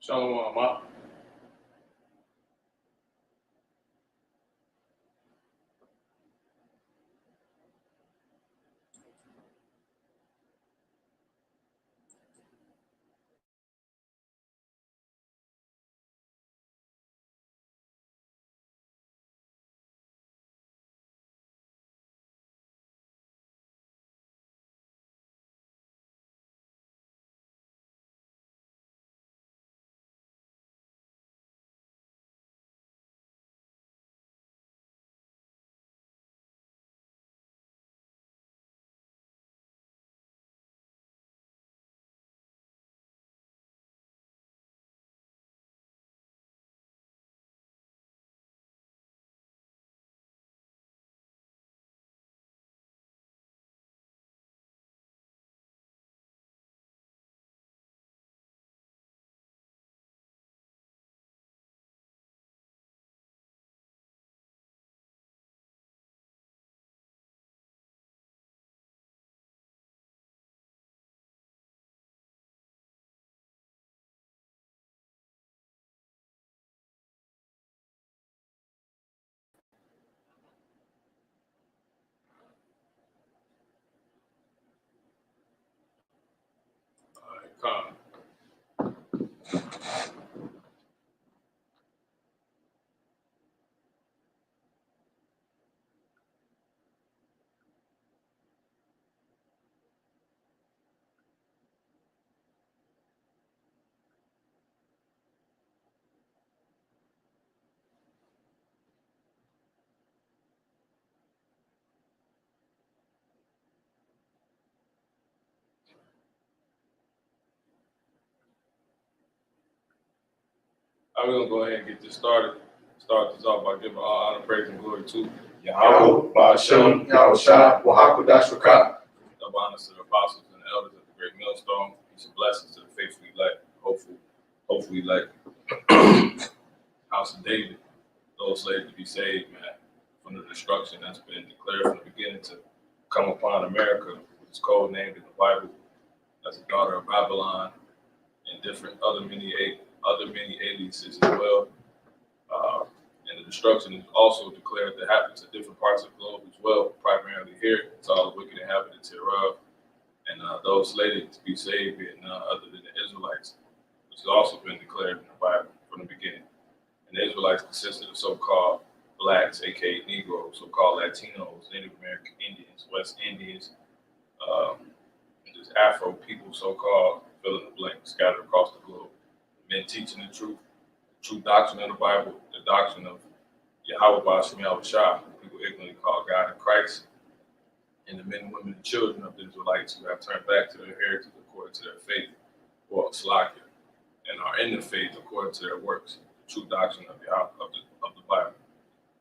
Shalom, Ma. All right, come. I'm gonna go ahead and get this started. Start this off by giving all honor, praise, and glory to Yahweh, Ba'ashem, Yahushua, Wahakodash Rakah. of honors to the apostles and the elders of the great millstone. Peace and blessings to the faithfully elect, hopefully elect house of David, those slaves to be saved, man, from the destruction that's been declared from the beginning to come upon America, which is code named in the Bible as the daughter of Babylon and different other many aliases as well. And the destruction is also declared that happens in different parts of the globe as well, primarily here. It's all the wicked inhabitants hereof, and those slated to be saved being none other than the Israelites, which has also been declared in the Bible from the beginning. And the Israelites consisted of so-called blacks, aka Negroes, so-called Latinos, Native American Indians, West Indians, and just Afro people, so-called, fill in the blank, scattered across the globe. Men teaching the true doctrine of the Bible, the doctrine of Yahweh Ba'ashem Yahushua, people ignorantly call God and Christ, and the men, women, and children of the Israelites who have turned back to their heritage according to their faith, or Slakia, and are in the faith according to their works, the true doctrine of the Bible,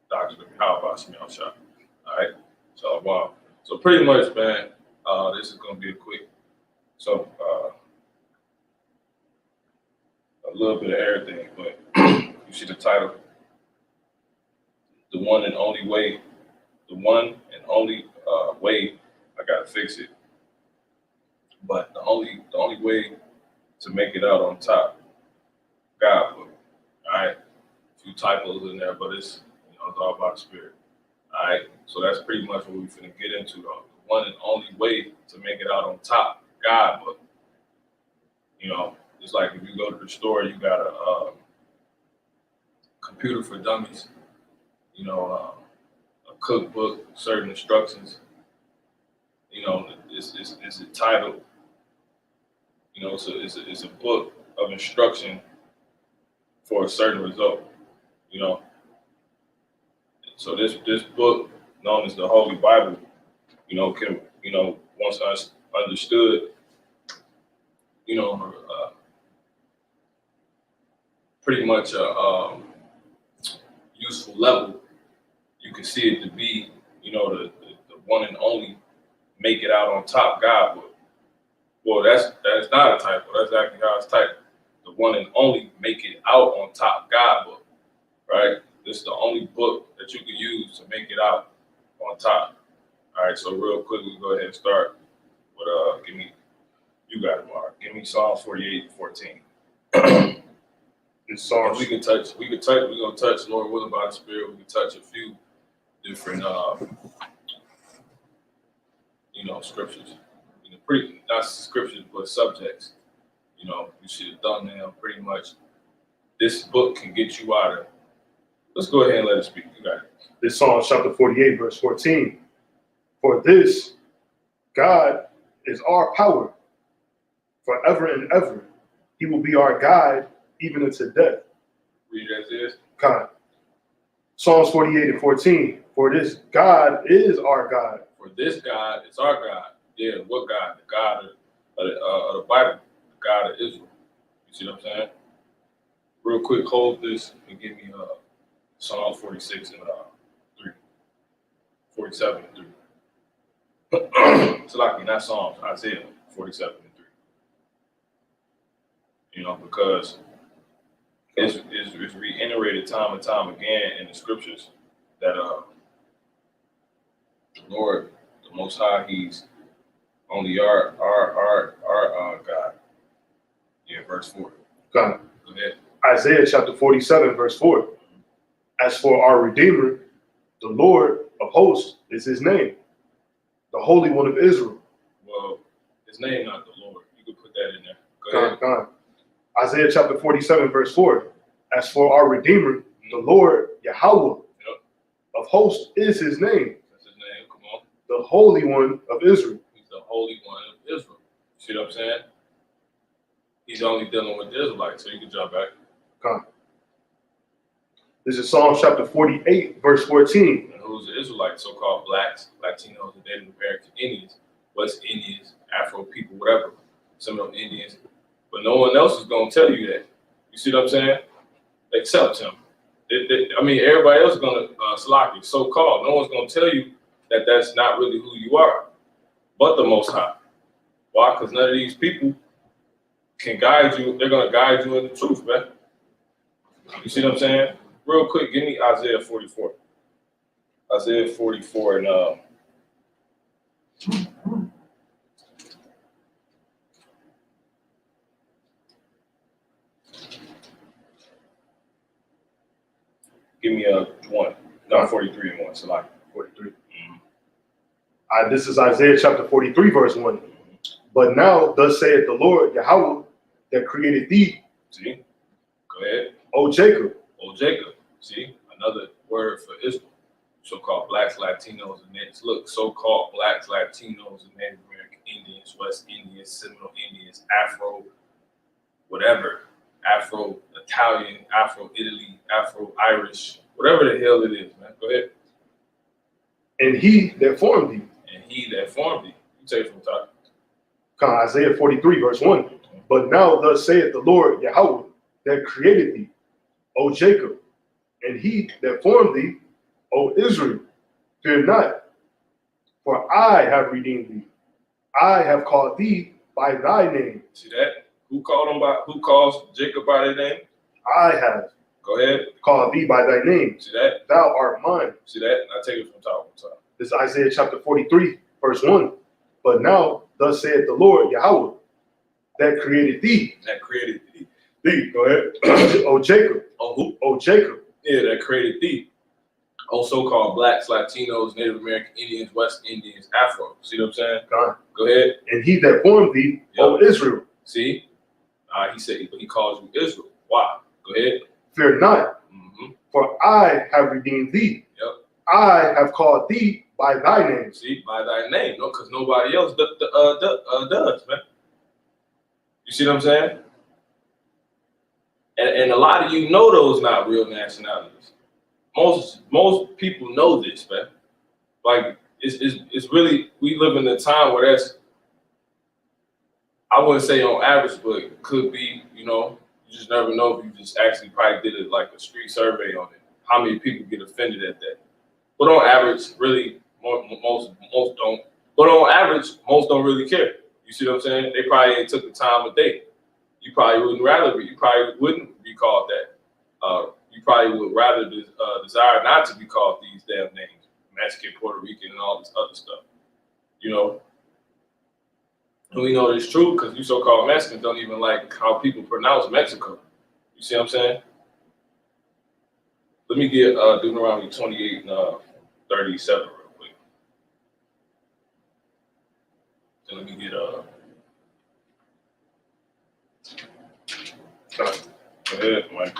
doctrine of Yahweh Ba'ashem Yahushua. All right, so wow. So pretty much, man, this is going to be a quick, a little bit of everything, but you see the title, the one and only way, I gotta fix it. But the only way to make it out on top, God book. All right, a few typos in there, but it's it's all about the spirit. All right, so that's pretty much what we're finna get into, though. The one and only way to make it out on top, God book. It's like if you go to the store, you got a computer for dummies, a cookbook, certain instructions. It's a title. So it's a book of instruction for a certain result. So this book, known as the Holy Bible, can once understood, pretty much a useful level, you can see it to be, the one and only make it out on top God book. Well, that's not a typo. That's actually how it's typed. The one and only make it out on top God book, right? This is the only book that you can use to make it out on top. All right, so real quick, we'll go ahead and start with, you got it, Mark. Give me Psalm 48:14. It's And Psalms. we're gonna touch, Lord willing by the Spirit, we can touch a few different scriptures. Pretty not scriptures but subjects. You should have done now pretty much. This book can get you out of. Let's go ahead and let it speak. You got it. It's Psalms chapter 48, verse 14. For this, God is our power forever and ever. He will be our guide even unto death. Read it as is. God. Psalms 48 and 14. For this, God is our God. For this God is our God. Yeah, what God? The God of the Bible, the God of Israel. You see what I'm saying? Real quick, hold this and give me Psalm 46 and 3. 47 and 3. So like not Psalms, Isaiah 47 and 3. Because it's reiterated time and time again in the scriptures that the Lord, the Most High, He's only our God. Yeah, verse 4. God. Go ahead. Isaiah chapter 47, verse 4. As for our Redeemer, the Lord of hosts is his name, the Holy One of Israel. Well, his name not the Lord. You can put that in there. Go ahead. God. Isaiah chapter 47, verse 4. As for our Redeemer, the Lord Yahweh of hosts is his name. That's his name. Come on. The Holy One of Israel. He's the Holy One of Israel. See what I'm saying? He's only dealing with the Israelites, so you can jump back. God. This is Psalm chapter 48, verse 14. And who's the Israelites? So-called blacks, Latinos, and Native American Indians, West Indians, Afro people, whatever. Some of them Indians. But no one else is going to tell you that. You see what I'm saying? Except him. Everybody else is going to slack you, so-called. No one's going to tell you that that's not really who you are, but the Most High. Why? Because none of these people can guide you. They're going to guide you in the truth, man. You see what I'm saying? Real quick, give me Isaiah 44. Isaiah 44 and give me 1. No, 43 and 1. So like 43. This is Isaiah chapter 43, verse 1. But now, thus saith the Lord Yahweh that created thee. See? Go ahead. O Jacob. O Jacob. See? Another word for Israel. So-called blacks, Latinos, and natives. Look, so-called blacks, Latinos, and Native American Indians, West Indians, Seminole Indians, Afro, whatever. Afro Italian, Afro Italy, Afro Irish, whatever the hell it is, man. Go ahead. And he that formed thee. And he that formed thee. You take it from top. Isaiah 43, verse 1. But now thus saith the Lord Yahweh that created thee, O Jacob, and he that formed thee, O Israel. Fear not, for I have redeemed thee. I have called thee by thy name. See that? Who calls Jacob by their name? I have Go ahead. called thee by thy name. See that? Thou art mine. See that? I take it from top. This is Isaiah chapter 43, verse 1. But now, thus saith the Lord Yahweh, that created thee. That created thee. Thee, go ahead. O Jacob. Oh, who? O Jacob. Yeah, that created thee. Oh, so-called blacks, Latinos, Native American Indians, West Indians, Afro. See what I'm saying? God. Go ahead. And he that formed thee, O Israel. See? He said he calls you Israel. Why? Go ahead. Fear not, Mm-hmm. for I have redeemed thee. Yep. I have called thee by thy name. See, by thy name. No, because nobody else does, man. You see what I'm saying? And a lot of you know those not real nationalities. Most people know this, man. Like it's really, we live in a time where that's, I wouldn't say on average, but it could be, you just never know if you just actually probably did it like a street survey on it. How many people get offended at that? But on average, really, most don't. But on average, most don't really care. You see what I'm saying? They probably ain't took the time of day. You probably wouldn't be called that. You probably would rather desire not to be called these damn names, Mexican, Puerto Rican, and all this other stuff. And we know it's true because you so-called Mexicans don't even like how people pronounce Mexico. You see what I'm saying? Let me get Deuteronomy 28 and 37 real quick. So let me get go ahead, Mike.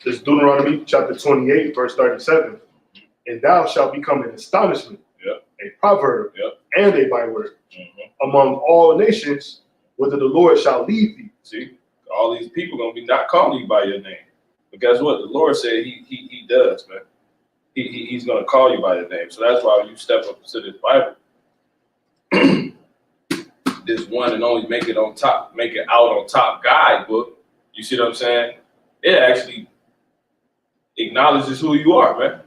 This is Deuteronomy chapter 28, verse 37. And thou shalt become an astonishment, a proverb, and a byword among all nations, whither the Lord shall lead thee. See, all these people gonna be not calling you by your name. But guess what? The Lord said he does, man. He's gonna call you by your name. So that's why when you step up to this Bible, this one and only make it out on top guidebook, you see what I'm saying? It actually acknowledges who you are, man.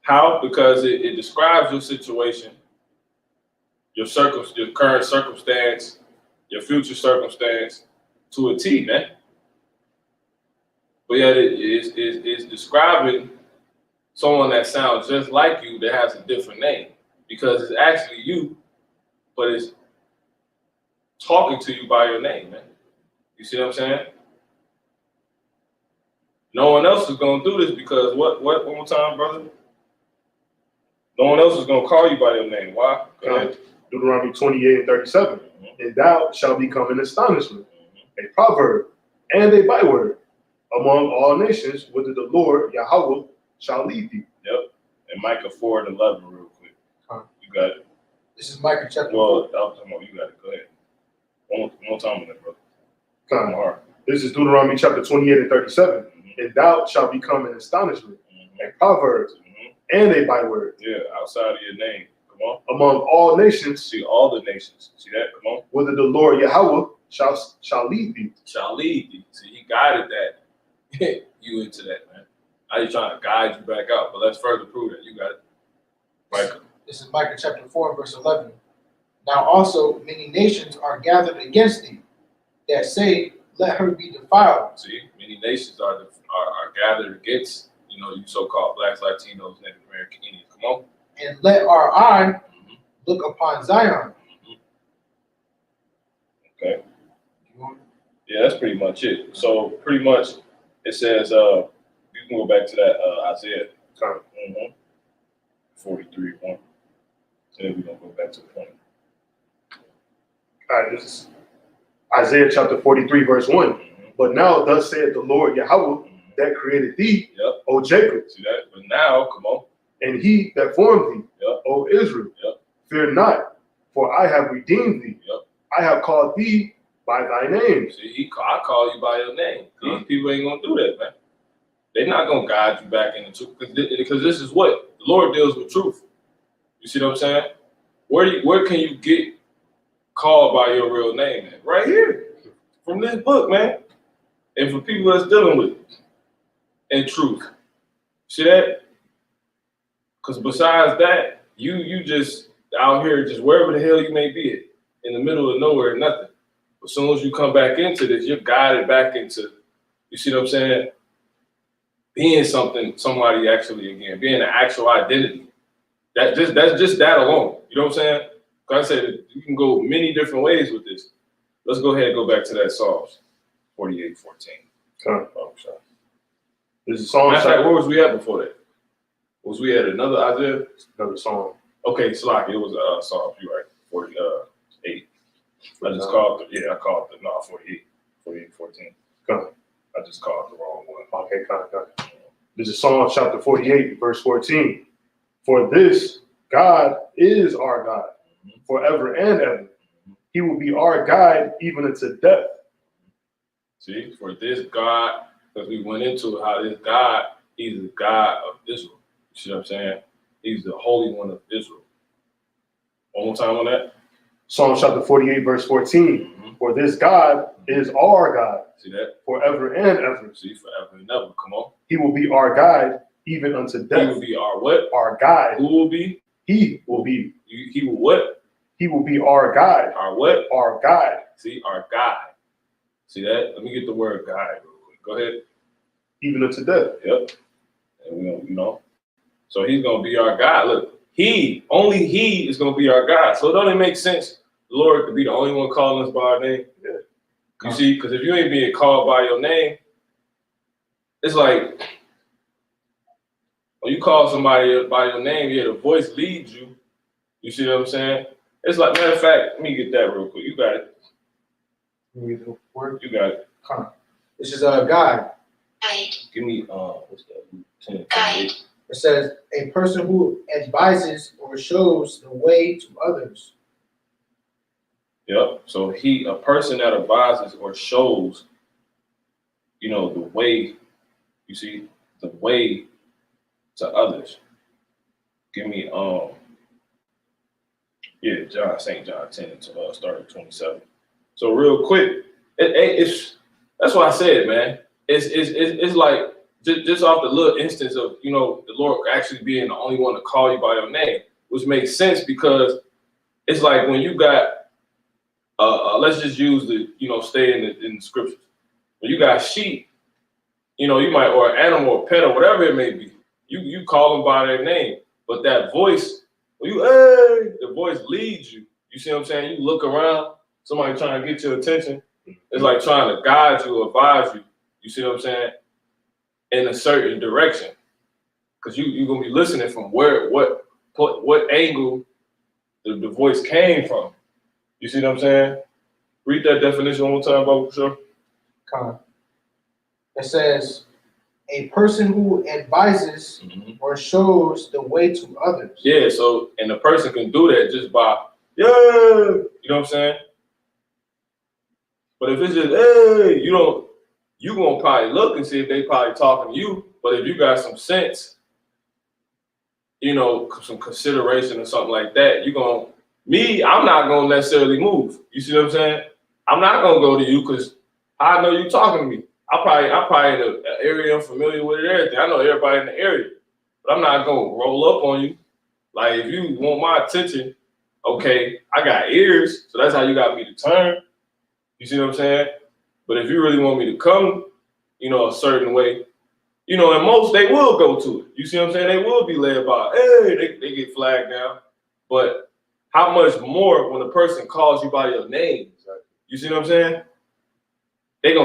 How? Because it describes your situation, your current circumstance, your future circumstance to a T, man. But yet it's describing someone that sounds just like you that has a different name, because it's actually you, but it's talking to you by your name, man. You see what I'm saying? No one else is gonna do this because what? One more time, brother. No one else is gonna call you by your name. Why? Go ahead. Deuteronomy 28 and 37. And thou shalt become an astonishment, a proverb, and a byword among all nations, whither the Lord Yahweh shall lead thee. Yep. And Micah 4 and 11, real quick. You got it. This is Micah chapter 4. Well, you got it. Go ahead. One more time on that, brother. This is Deuteronomy chapter 28 and 37. And thou shalt become an astonishment, a proverb, and a byword. Yeah, outside of your name. Come on. Among all nations. See all the nations. See that? Come on. Whither the Lord Yahweh shall lead thee. Shall lead thee. See, he guided that. You into that, man. Now he's trying to guide you back out. But let's further prove that. You got it. Micah. This is Micah chapter 4, verse 11. Now also many nations are gathered against thee, that say, let her be defiled. See, many nations are gathered against, you so-called blacks, Latinos, Native American Indians. Come on. And let our eye look upon Zion. Okay. Yeah, that's pretty much it. So pretty much it says, you can go back to that Isaiah 43:1. And then we're gonna go back to the point. All right, this is Isaiah chapter 43, verse 1. But now thus saith the Lord Yahweh that created thee, O Jacob. See that? But now, come on. And he that formed thee, O Israel. Fear not, for I have redeemed thee. I have called thee by thy name. See, I call you by your name. These people ain't gonna do that, man. They're not gonna guide you back into truth, because this is what the Lord deals with truth. You see what I'm saying? Where can you get called by your real name at? Right here, from this book, man. And for people that's dealing with it and truth. See that? Because besides that, you just out here, just wherever the hell you may be at, in the middle of nowhere, nothing. As soon as you come back into this, you're guided back into, you see what I'm saying? Being somebody actually again, being an actual identity. That's just that alone. You know what I'm saying? Like I said, you can go many different ways with this. Let's go ahead and go back to that Psalms 48:14. This is Psalm. Where was we at before that? Was we at another Isaiah? Another song. Okay, Slack. It was Psalms. You're right. 48. I just called it. Yeah, I called it. No, 48. 48:14. I just called the wrong one. Okay, got it. This is Psalm chapter 48, verse 14. For this God is our God, forever and ever. He will be our guide even unto death. See, for this God, because we went into how this God, he's the God of Israel. You see what I'm saying? He's the Holy One of Israel. One more time on that. Psalm chapter 48, verse 14. For this God is our God. See that? Forever and ever. See, forever and ever. Come on. He will be our guide even unto death. He will be our what? Our guide. Who will be? He will be. He will what? He will be our guide. Our what? Our guide. See, our guide. See that? Let me get the word guide real quick. Go ahead. Even unto death. Yep. And we so he's gonna be our guide. Look, only he is gonna be our guide. So it doesn't make sense the Lord could be the only one calling us by our name. Yeah. You see, because if you ain't being called by your name, it's like when you call somebody by your name, yeah, the voice leads you. You see what I'm saying? It's like, matter of fact, let me get that real quick. You got it. You got it. This is a guide. Give me what's that? Guide. It says a person who advises or shows the way to others. Yep. So a person that advises or shows, the way, you see, the way to others. Give me St. John 10 to start at 27. So real quick, it's that's what I said, man. It's like just off the little instance of the Lord actually being the only one to call you by your name, which makes sense because it's like when you got let's just use stay in the scriptures. When you got sheep, you might, or an animal or pet or whatever it may be, you call them by their name, but that voice, the voice leads you. You see what I'm saying? You look around, somebody trying to get your attention. It's like trying to guide you, advise you. You see what I'm saying? In a certain direction, because you're gonna be listening from what angle the voice came from. You see what I'm saying? Read that definition one more time, Bubba, sure. It says a person who advises or shows the way to others. Yeah, so and the person can do that just by you know what I'm saying? But if it's just you gonna probably look and see if they probably talking to you. But if you got some sense, some consideration or something like that, I'm not gonna necessarily move. You see what I'm saying? I'm not gonna go to you because I know you talking to me. I'm probably in an area I'm familiar with and everything. I know everybody in the area, but I'm not gonna roll up on you. Like if you want my attention, okay, I got ears, so that's how you got me to turn. You see what I'm saying? But if you really want me to come, a certain way, and most they will go to it. You see what I'm saying? They will be led by, they get flagged down. But how much more when a person calls you by your name? You see what I'm saying? They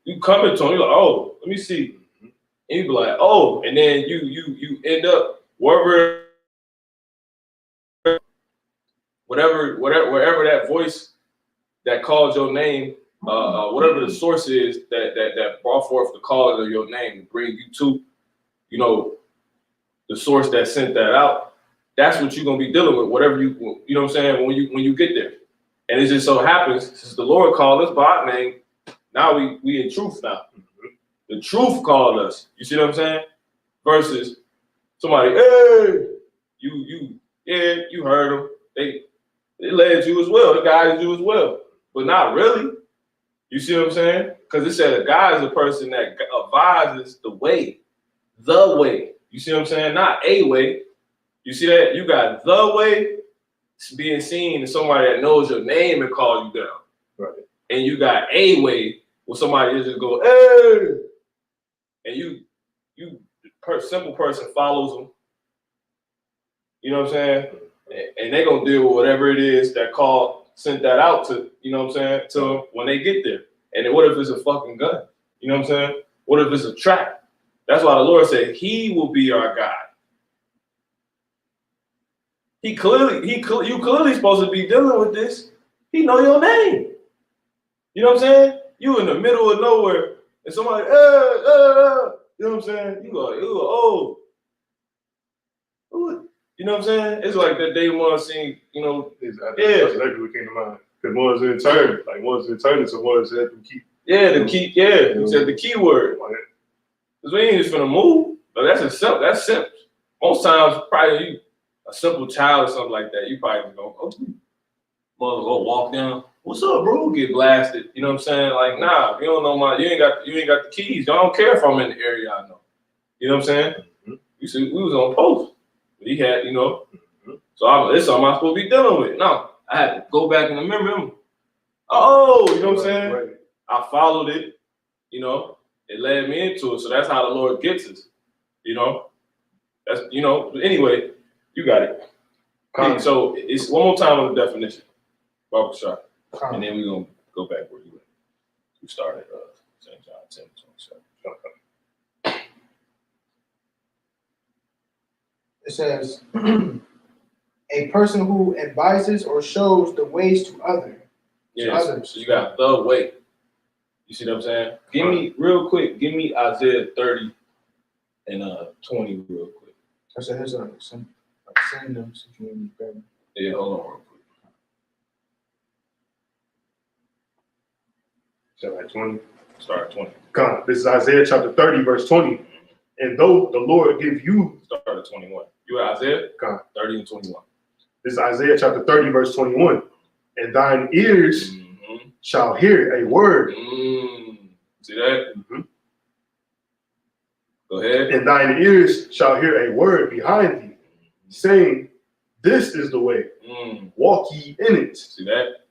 you coming to them, you're like, oh, let me see. And you be like, oh, and then you end up wherever that voice that called your name, whatever the source is that brought forth the call of your name to bring you to, the source that sent that out. That's what you're gonna be dealing with. Whatever you know what I'm saying, when you get there. And it just so happens, since the Lord called us by our name, now we in truth now. The truth called us. You see what I'm saying? Versus somebody, you heard them. They led you as well. They guided you as well. But not really. You see what I'm saying? Because it said a guy is a person that advises the way. The way. You see what I'm saying? Not a way. You see that? You got the way being seen as somebody that knows your name and call you down. Right. And you got a way where somebody just go, hey, and simple person follows them. You know what I'm saying? And they're gonna deal with whatever it is that call sent that out to, you know what I'm saying, to them when they get there. And then what if it's a fucking gun? You know what I'm saying? What if it's a trap? That's why the Lord said He will be our guide. You clearly supposed to be dealing with this. He know your name. You know what I'm saying? You in the middle of nowhere and somebody, you know what I'm saying? You like, oh. You know what I'm saying? It's like that day one scene, That's exactly what came to mind. Because one's in turn, one's in turn into one's that keep. Yeah, you said the key word. Because we ain't just gonna move. But that's simple. Most times, probably you, a simple child or something like that, you probably go, mother go walk down. What's up, bro? Get blasted. You know what I'm saying? Like, nah, you don't know you ain't got the keys. I don't care if I'm in the area I know. You know what I'm saying? Mm-hmm. You see, we was on post. He had, so it's something I'm supposed to be dealing with. No, I had to go back and remember him. Oh, you know what I'm saying? Right. I followed it, it led me into it. So that's how the Lord gets us, That's, anyway, you got it. So it's one more time on the definition, barbershop, and then we're going to go back where you went. We started St. John 10:27. It says, a person who advises or shows the ways to others. Yeah, so you got the way. You see what I'm saying? Give me real quick. Give me Isaiah 30 and 20 real quick. I said, here's some send them so you can grab them. Yeah, hold on real quick. So like 20. Start at 20. God, this is Isaiah chapter 30, verse 20. And though the Lord give you, Start at 21. You at Isaiah? God. 30 and 21. This is Isaiah chapter 30, verse 21. And thine ears shall hear a word. See that? Go ahead. And thine ears shall hear a word behind thee, saying, this is the way, walk ye in it. See that?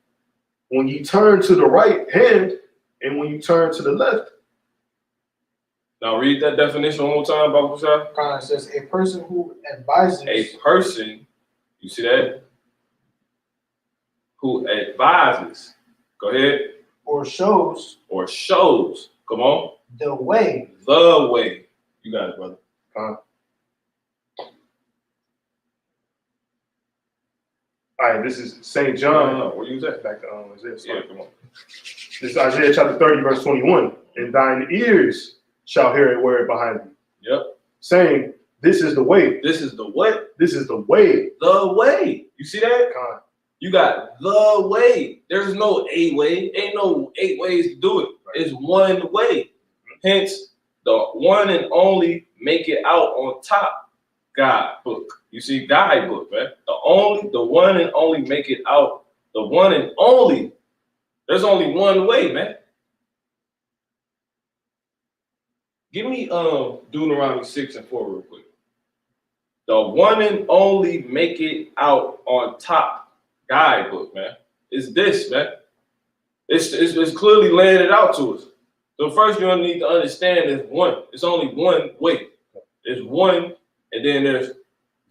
When ye turn to the right hand, and when you turn to the left. Now read that definition one more time, Baba Shah. It says, a person who advises. A person, you see that? Who advises. Go ahead. Or shows. Or shows. Come on. The way. The way. You got it, brother. All right, this is St. John. No, where you was at? Back to Isaiah. Yeah, come on. This is Isaiah chapter 30, verse 21. And thine ears shall hear a word behind thee. Yep. Saying, this is the way. This is the what? This is the way. The way. You see that? God. You got the way. There's no a way. Ain't no 8 ways to do it. Right. It's one way. Hence, the one and only make it out on top God book. You see, guide book, man. The one and only make it out. The one and only. There's only one way, man. Give me Deuteronomy 6 and 4 real quick. The one and only make it out on top guidebook, man. It's this, man. It's clearly laying it out to us. So first you need to understand is one. It's only one way. There's one, and then there's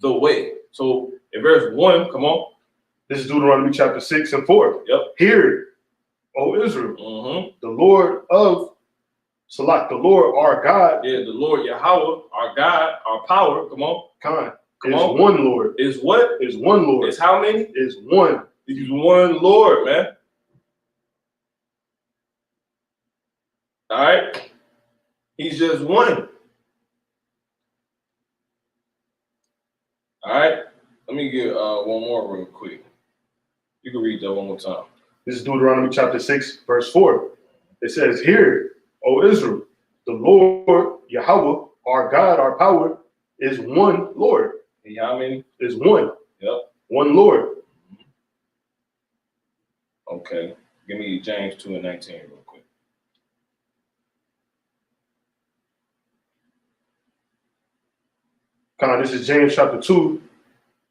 the way. So if there's one, come on. This is Deuteronomy chapter 6 and 4. Yep. Hear, O Israel, the Lord of Salak, the Lord our God. Yeah, the Lord Yahweh, our God, our power. Come on. Come is on. One Lord. Is what? Is one Lord. Is how many? Is one. He's one Lord, man. All right. He's just one. All right. Let me get one more real quick. You can read that one more time. This is Deuteronomy chapter 6, verse 4. It says, hear, O Israel, the Lord Yahweh, our God, our power, is one Lord. And how many? Is one. Yep. One Lord. Okay. Give me James 2 and 19 real quick. This is James chapter 2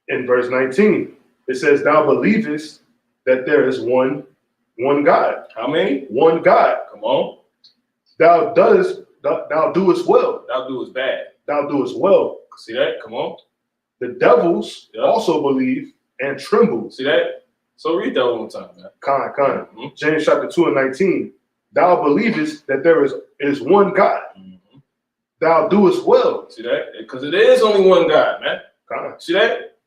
and verse 19. It says, thou believest that there is one God. How many? One God. Come on. Thou doest well. Thou doest bad. Thou doest well. See that? Come on. The devils also believe and tremble. See that? So read that one more time, man. James chapter 2 and 19. Thou believest that there is one God. Thou doest well. See that? Because it is only one God, man. See that?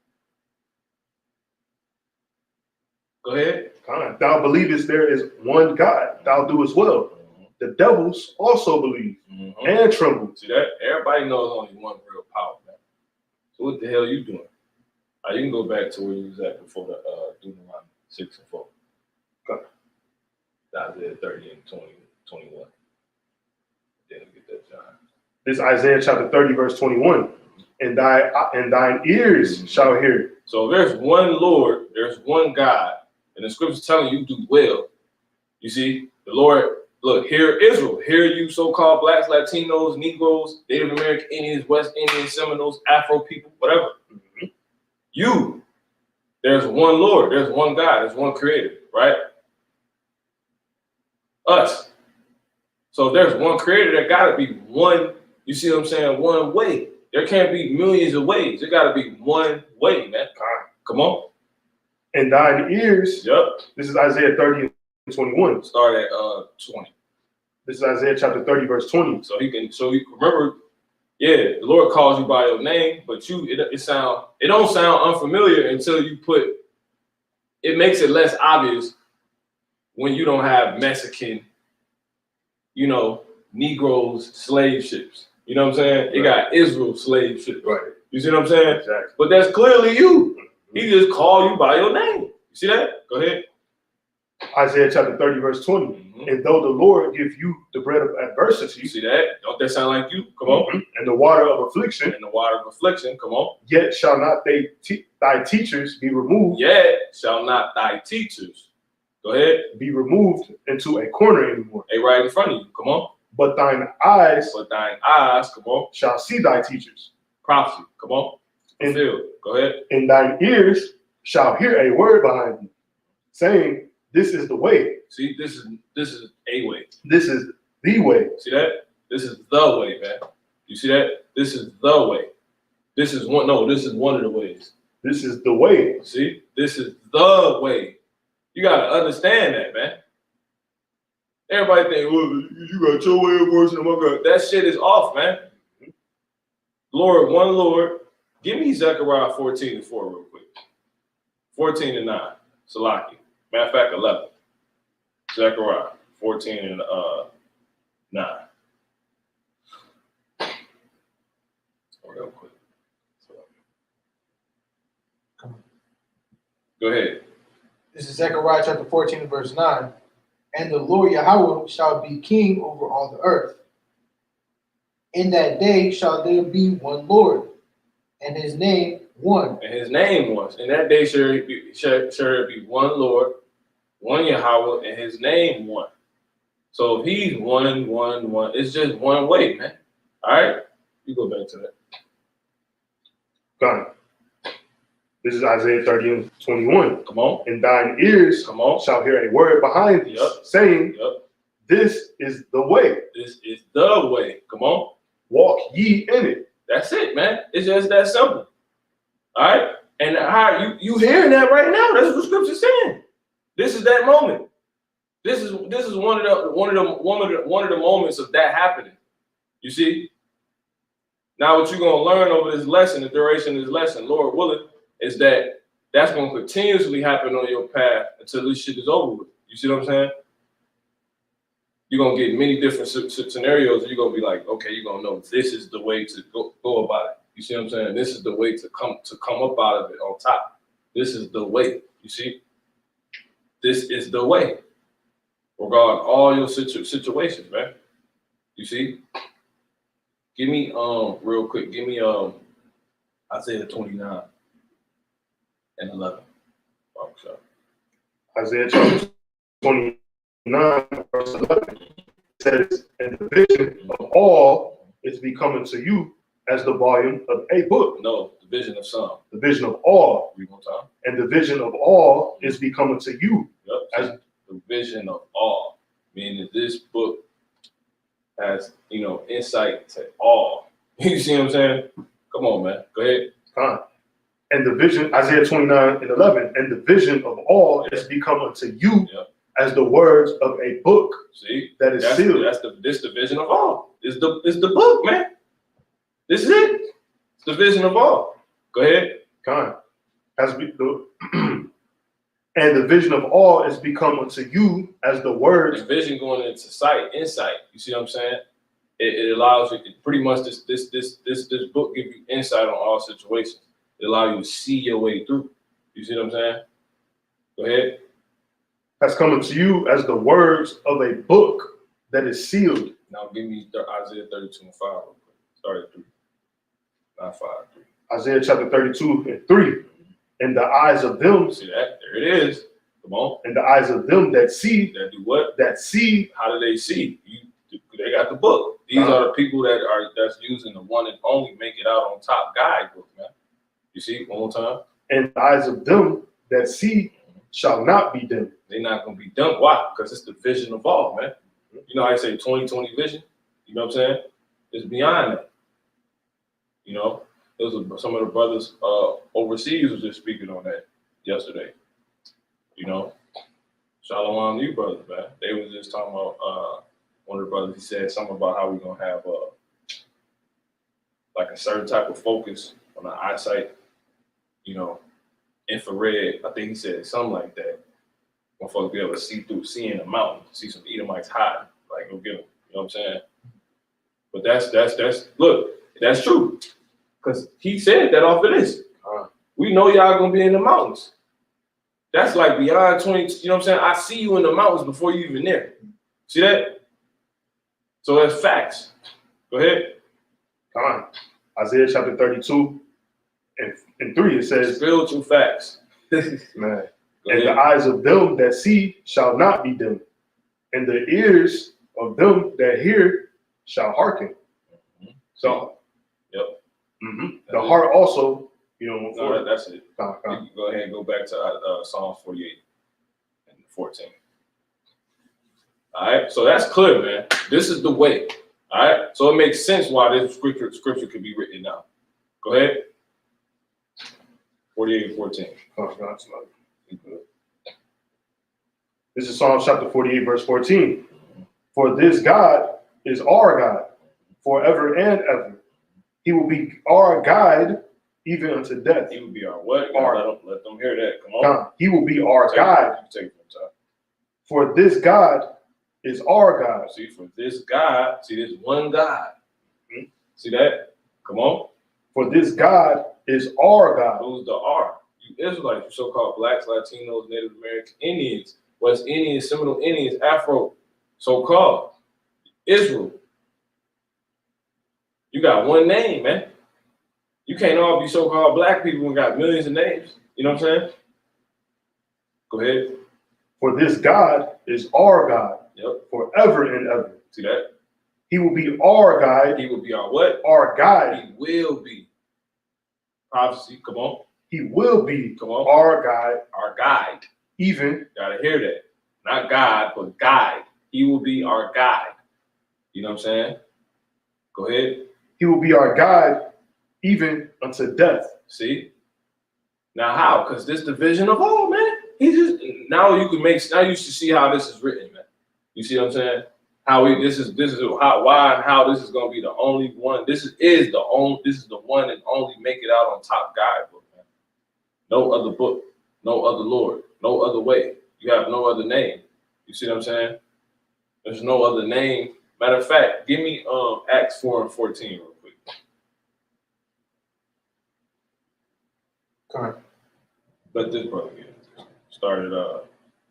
Go ahead. Thou believest there is one God. Thou doest well. The devils also believe and tremble. See that? Everybody knows only one real power, man. So what the hell are you doing? You can go back to where you was at before the Deuteronomy 6 and 4. Isaiah 30 and 20, 21. Then we get that John. This Isaiah chapter 30, verse 21. And thine ears shall hear. So there's one Lord, there's one God, and the scripture's telling you do well. You see, the Lord, look, hear Israel, hear you so-called blacks, Latinos, Negroes, Native American Indians, West Indians, Seminoles, Afro people, whatever. There's one Lord, there's one God, there's one creator, right? Us. So if there's one creator, there gotta be one, you see what I'm saying, one way. There can't be millions of ways. There gotta be one way, man. Come on. And thine ears. Yep. This is Isaiah 30 and 21. Start at 20. This is Isaiah chapter 30, verse 20. So you can remember, yeah, the Lord calls you by your name, but it don't sound unfamiliar until you it makes it less obvious when you don't have Mexican, Negroes slave ships. You know what I'm saying? Right. You got Israel slave ships. Right. You see what I'm saying? Exactly. But that's clearly you. He just called you by your name. You see that? Go ahead. Isaiah chapter 30, verse 20. Mm-hmm. And though the Lord give you the bread of adversity, You see that? Don't that sound like you? Come on. and the water of affliction, And the water of affliction. Come on. yet shall not thy teachers be removed, Yet shall not thy teachers. Go ahead. be removed into a corner anymore. They right in front of you. Come on. But thine eyes But thine eyes, come on. shall see thy teachers, Prophecy. Come on. And- Fulfilled. Go ahead. and thine ears shall hear a word behind thee, saying, This is the way. See, this is a way. This is the way. See that? This is the way, man. You see that? This is the way. This is one of the ways. This is the way. See? This is the way. You gotta understand that, man. Everybody think, well, you got your way of worshiping, my God. That shit is off, man. Lord, one Lord. Give me Zechariah 14:4 real quick. 14:9. Salaki. Matter of fact, 11. Zechariah 14:9. Real quick. Go ahead. This is Zechariah chapter 14, verse 9. And the Lord Yahweh shall be king over all the earth. In that day shall there be one Lord, and his name one. And his name was. In that day shall it be one Lord, one Yahweh, and his name one. So if he's one, it's just one way, man. All right? You go back to that. God. This is Isaiah 30 and 21. Come on. And thine ears Come on. shall hear a word behind thee, Yep. saying, Yep. This is the way. This is the way. Come on. Walk ye in it. That's it, man. It's just that simple. All right? And how you hearing that right now? That's what the scripture's saying. This is that moment. This is one of the moments of that happening. You see? Now what you're gonna learn over this lesson, the duration of this lesson, Lord willing, is that's gonna continuously happen on your path until this shit is over with. You see what I'm saying? You're gonna get many different scenarios. You're gonna be like, okay, you're gonna know this is the way to go about it. You see what I'm saying? This is the way to come up out of it on top. This is the way. You see? This is the way. Regarding all your situations, man. You see? Give me real quick. Give me Isaiah 29 and 11. Oh, sorry. Isaiah chapter 29, verse 11 says, And the vision of all is becoming to you as the volume of a book. No, the vision of some. The vision of all. Read one time. And the vision of all is becoming to you. Yep. As the vision of all. Meaning this book has, insight to all. You see what I'm saying? Come on, man. Go ahead. Fine. And the vision, Isaiah 29 and 11, and the vision of all is become unto you as the words of a book. See? That is that's sealed. This the vision of all. It's the book, man. This is it. It's the vision of all. Go ahead. Fine. And the vision of all is become unto you as the words. The vision going into insight. You see what I'm saying? It allows you. Pretty much this book gives you insight on all situations. It allows you to see your way through. You see what I'm saying? Go ahead. Has come unto you as the words of a book that is sealed. Now give me Isaiah 32 and 5 real quick. Start at 3. Not 5, 3. Isaiah chapter 32 and 3. And the eyes of them. See that? There it is. Come on. And the eyes of them that see. That do what? That see. How do they see? They got the book. These are the people that's using the one and only make it out on top guidebook, man. You see, one more time. And the eyes of them that see shall not be dim. They're not gonna be done. Why? Because it's the vision of all, man. You know how I say 20/20 vision? You know what I'm saying? It's beyond that. Some of the brothers overseas was just speaking on that yesterday. Shalom to you brothers, man. They was just talking about one of the brothers, he said something about how we're gonna have like a certain type of focus on the eyesight, you know, infrared. I think he said something like that. Motherfuckers be able to see in the mountain, see some Edomites hiding, like go get them. You know what I'm saying? But that's look, that's true. Cause he said that off of this. We know y'all gonna be in the mountains. That's like beyond 20, you know what I'm saying? I see you in the mountains before you even there. See that? So that's facts. Go ahead. Come on. Isaiah chapter 32 and 3, it says, Spiritual facts. man, Go and the ahead. eyes of them that see shall not be dim, and the ears of them that hear shall hearken. So, Yep. the heart also, you know, No, that's it. come You on. can go ahead and go back to Psalms 48 and 14. All right, so that's clear, man. This is the way. All right, so it makes sense why this scripture could be written now. Go ahead. 48 and 14. This is Psalm chapter 48, verse 14. For this God is our God forever and ever. He will be our guide even unto death. He would be our what? Our- Let them hear that. Come on. He will be our Take guide. it. Take it from the top. For this God is our God. See, for this God, see this one God. Mhm. See that? Come on. For this God is our God. Who's the R? You Israelites, you so-called blacks, Latinos, Native Americans, Indians, West Indians, Seminole Indians, Afro, so-called Israel. You got one name, man. You can't all be so-called black people and got millions of names. You know what I'm saying? Go ahead. For this God is our God Yep. forever and ever. See that? He will be our guide, He will be our what? our guide. He will be. Prophecy. Come on. He will be Come on. our guide, Our guide. even Gotta hear that. Not God, but guide. He will be our guide. You know what I'm saying? Go ahead. he will be our guide even unto death. See? Now how? Because this division of all, man. He just now you should see how this is written, man. You see what I'm saying? This is how why and how this is gonna be the only one. This is the one and only make it out on top guidebook, man. No other book, no other Lord, no other way. You have no other name. You see what I'm saying? There's no other name. Matter of fact, give me Acts 4 and 14 real quick. Come on. Let this brother get it. Started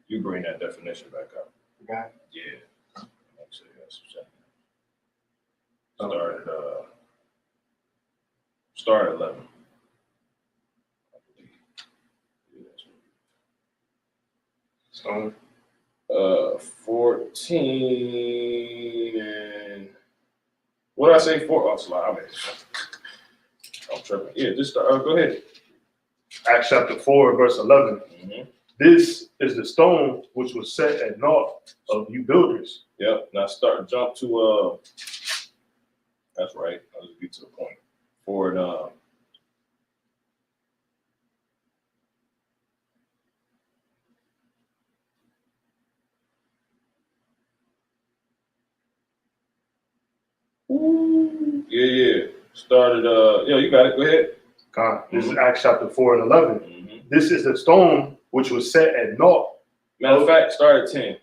you bring that definition back up. Got it. Yeah. Actually, that's start 11. So 14 and what did I say? 4. Oh, slide. I mean, I'm tripping. Yeah, just start. Go ahead. Acts chapter 4, verse 11. Mm-hmm. This is the stone which was set at naught of you builders. Yep. Now jump to that's right. I'll just get to the point. Forward yeah. Started you got it. Go ahead. This is Acts chapter 4 and 11. Mm-hmm. This is the stone which was set at naught. Matter of fact, start at 10.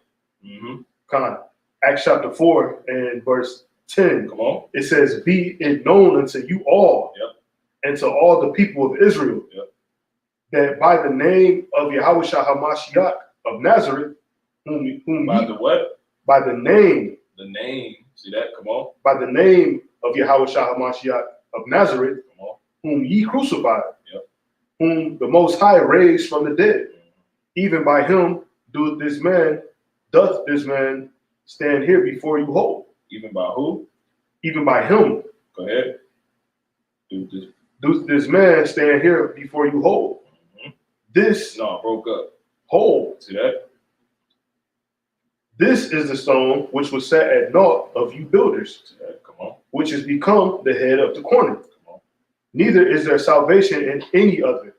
Mm-hmm. Acts chapter 4 and verse 10. Come on. It says, be it known unto you all, Yep. and to all the people of Israel, Yep. that by the name of Yahushua HaMashiach of Nazareth, whom By the what? by the name, The name. See that? Come on. by the name of Yahushua HaMashiach of Nazareth, Come on. whom ye crucified, Yep. whom the Most High raised from the dead, even by him doth this man stand here before you whole. Even by who? Even by him Go ahead. Do this. doth this man stand here before you whole. Mm-hmm. This No, broke up. whole. See that? This is the stone which was set at naught of you builders, See that? Come on. which has become the head of the corner. Come on. Neither is there salvation in any other,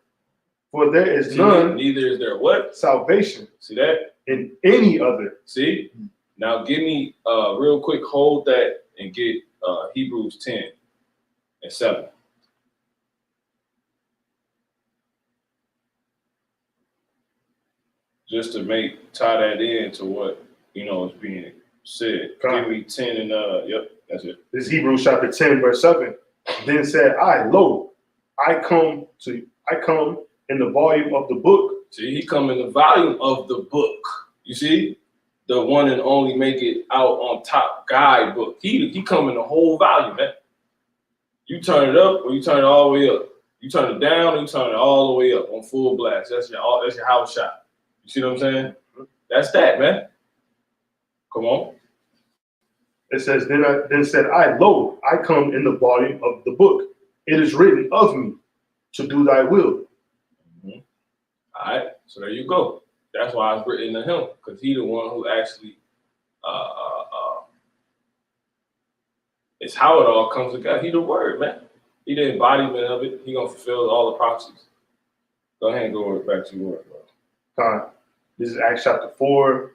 for there is See, none neither is there what? salvation See that? in any other. See? Now give me real quick, hold that and get Hebrews 10:7. Just to tie that in to what is being said. Come. Give me 10 and yep, that's it. This is Hebrews chapter 10, verse 7. Then said I, lo, I come in the volume of the book. See, he come in the volume of the book. You see? The one and only make it out on top guide book. He come in the whole volume, man. You turn it up or you turn it all the way up. You turn it down or you turn it all the way up on full blast. That's your house shot. You see what I'm saying? That's that, man. Come on. It says, then said I, lo, I come in the volume of the book. It is written of me to do thy will. Mm-hmm. All right, so there you go. That's why it's written to him, because he the one who actually it's how it all comes together. He the word, man. He the embodiment of it. He gonna fulfill all the prophecies. Go ahead and go back to your word, bro. This is Acts chapter 4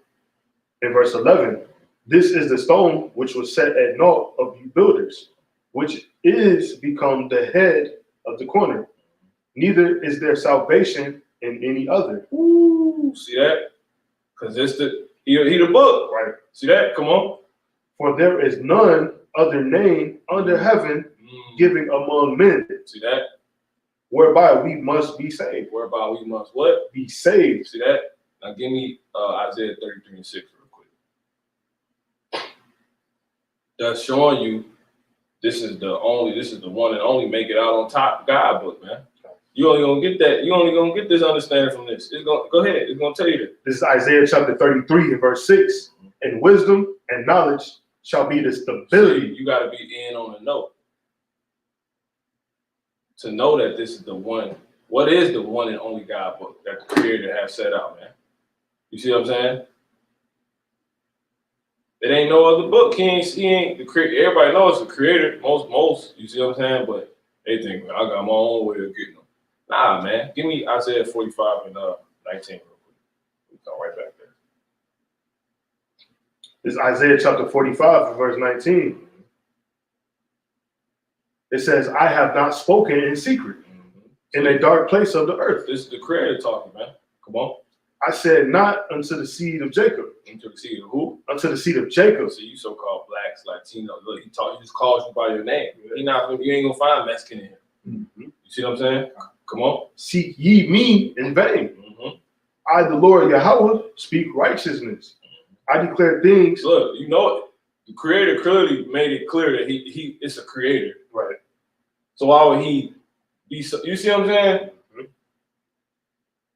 and verse 11. This is the stone which was set at naught of you builders, which is become the head of the corner. Neither is there salvation in any other. Ooh, see that? Because it's he the book. Right. See that? Come on. For there is none other name under heaven given among men. See that? Whereby we must be saved. Whereby we must what? Be saved. See that? Now give me Isaiah 33:6 real quick. That's showing you this is the one and only make it out on top God book, man. You only gonna get that. You only gonna get this understanding from this. Go ahead. It's gonna tell you that. This is Isaiah chapter 33 and verse 6. And wisdom and knowledge shall be the stability. So you got to be in on the note to know that this is the one. What is the one and only God book that the Creator has set out, man? You see what I'm saying? It ain't no other book. He ain't the creator. Everybody knows the Creator. Most. You see what I'm saying? But they think, I got my own way of getting them. Nah, man. Give me Isaiah 45 and 19 real quick. We come right back there. This is Isaiah chapter 45 and verse 19. It says, I have not spoken in secret in a dark place of the earth. This is the Creator talking, man. Come on. I said not unto the seed of Jacob. Into the seed of who? Unto the seed of Jacob. So you so-called blacks, Latino, look, he just calls you by your name. You ain't gonna find Mexican in here. Mm-hmm. You see what I'm saying? Come on. Seek ye me in vain. Mm-hmm. I, the Lord Yahweh, speak righteousness. I declare things. Look, you know it. The Creator clearly made it clear that he is a creator. Right. So why would he be so, you see what I'm saying?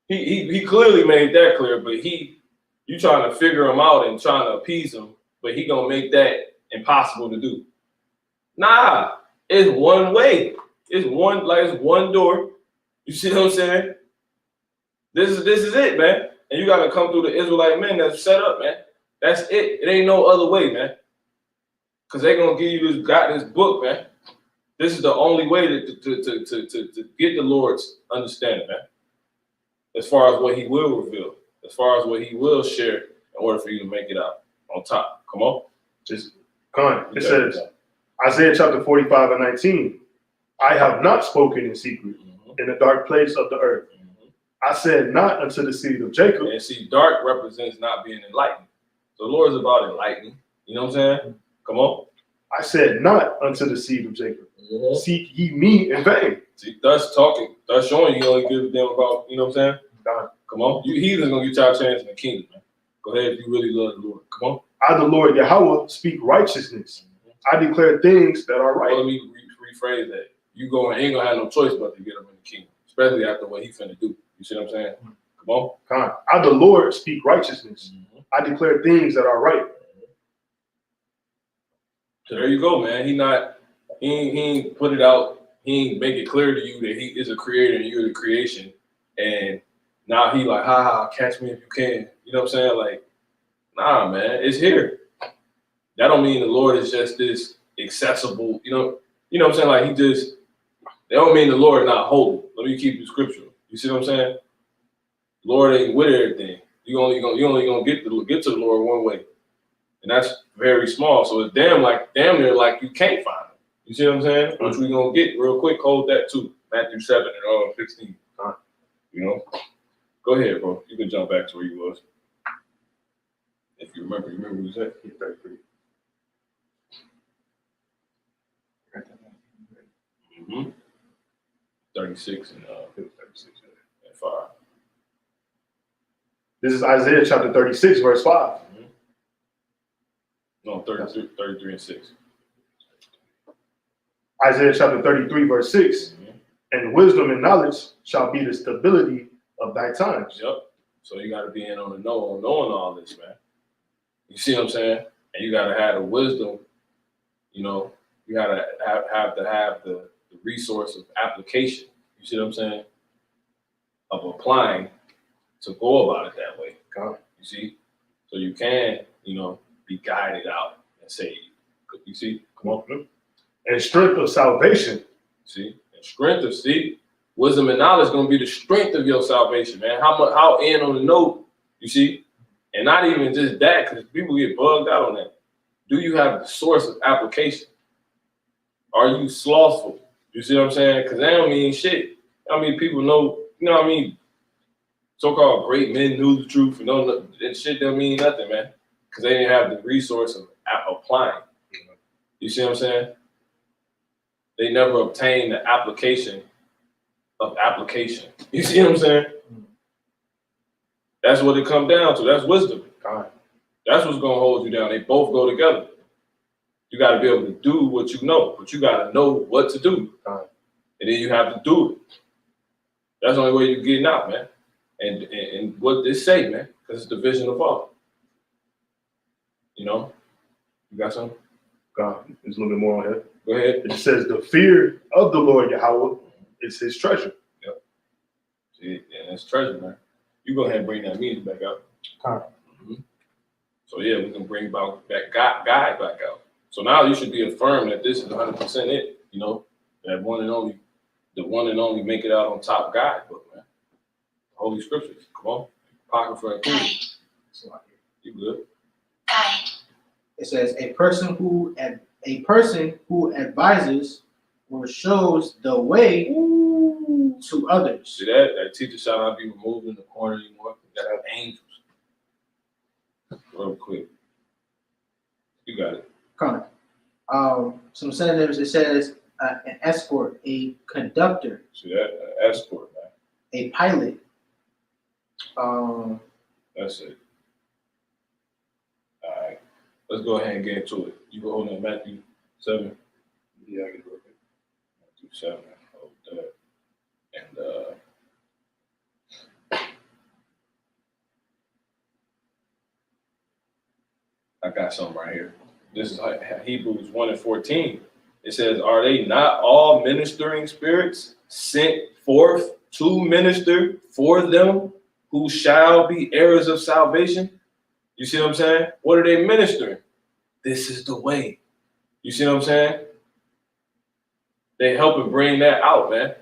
He clearly made that clear, but you trying to figure him out and trying to appease him, but he gonna make that impossible to do. Nah, it's one way. It's one door. You see what I'm saying? This is it, man. And you gotta come through the Israelite men that's set up, man. That's it. It ain't no other way, man. Cause they gonna give you this book, man. This is the only way to get the Lord's understanding, man. As far as what he will reveal, as far as what he will share in order for you to make it out on top. Come on. It says, Isaiah chapter 45 and 19, I have not spoken in secret in a dark place of the earth. I said not unto the seed of Jacob. And see, dark represents not being enlightened. So the Lord is about enlightening. You know what I'm saying? Come on. I said not unto the seed of Jacob. Seek ye me in vain. See, thus showing you only give a damn about, you know what I'm saying? God. Come on. You heathens gonna get y'all chance in the kingdom, man. Go ahead if you really love the Lord. Come on. I, the Lord Yahweh, speak righteousness. I declare things that are right. Well, let me rephrase that. You ain't gonna have no choice but to get him in the kingdom, especially after what he finna do. You see what I'm saying? Come on. I, the Lord, speak righteousness. I declare things that are right. So there you go, man. He ain't put it out. He ain't make it clear to you that he is a creator and you're the creation. And now he like, catch me if you can. You know what I'm saying? Like, nah, man, it's here. That don't mean the Lord is just this accessible, you know what I'm saying? Like that don't mean the Lord not holy. Let me keep it scriptural. You see what I'm saying? Lord ain't with everything. You only gonna get to the Lord one way. And that's very small. So it's damn near like you can't find them. You see what I'm saying? Which we're gonna get real quick. Hold that too. Matthew 7 and 16. You know? Go ahead, bro. You can jump back to where you was. If you remember what you said? 33. Mm-hmm. 36 and 36. and 5. This is Isaiah chapter 36, verse 5. Mm-hmm. No, 33 and 6. Isaiah chapter 33, verse 6. Mm-hmm. And wisdom and knowledge shall be the stability of thy times. Yep. So you got to be in on the know on knowing all this, man. You see what I'm saying? And you got to have the wisdom, you know, you got to have the resource of application. You see what I'm saying? Of applying to go about it that way. You see? So you can, you know, be guided out and saved. You see? Come on. And strength of salvation. See? And strength of, wisdom and knowledge is going to be the strength of your salvation, man. How in on the note, you see? And not even just that, because people get bugged out on that. Do you have the source of application? Are you slothful? You see what I'm saying? Because that don't mean shit. I mean, people know, you know what I mean? So-called great men knew the truth, and that shit don't mean nothing, man. Because they didn't have the resource of applying. You see what I'm saying? They never obtained the application of application. You see what I'm saying? That's what it comes down to. That's wisdom. That's what's going to hold you down. They both go together. You got to be able to do what you know, but you got to know what to do. And then you have to do it. That's the only way you're getting out, man. And what they say, man, because it's the vision of all. You know? You got something? There's a little bit more on here. Go ahead. It says, the fear of the Lord Yahweh is his treasure. Yep. See, yeah, that's treasure, man. You go ahead and bring that music back out. Mm-hmm. So yeah, we can bring about that guy back out. So now you should be affirmed that this is 100% it. You know, that one and only, the one and only make it out on top guide book, man. Holy Scriptures. Come on, pocket for a key. You good? It says a person who advises or shows the way to others. See that? That teacher shall not be removed in the corner anymore. You gotta have angels. Real quick. You got it. Come on. Some synonyms, it says an escort, a conductor, See that? Escort, man. a pilot. That's it. All right. Let's go ahead and get into it. You go hold on Matthew 7. Yeah, I can do it. Matthew 7. Hold that. And I got something right here. This is Hebrews 1 and 14. It says, are they not all ministering spirits sent forth to minister for them who shall be heirs of salvation? You see what I'm saying? What are they ministering? This is the way. You see what I'm saying? They helping bring that out, man.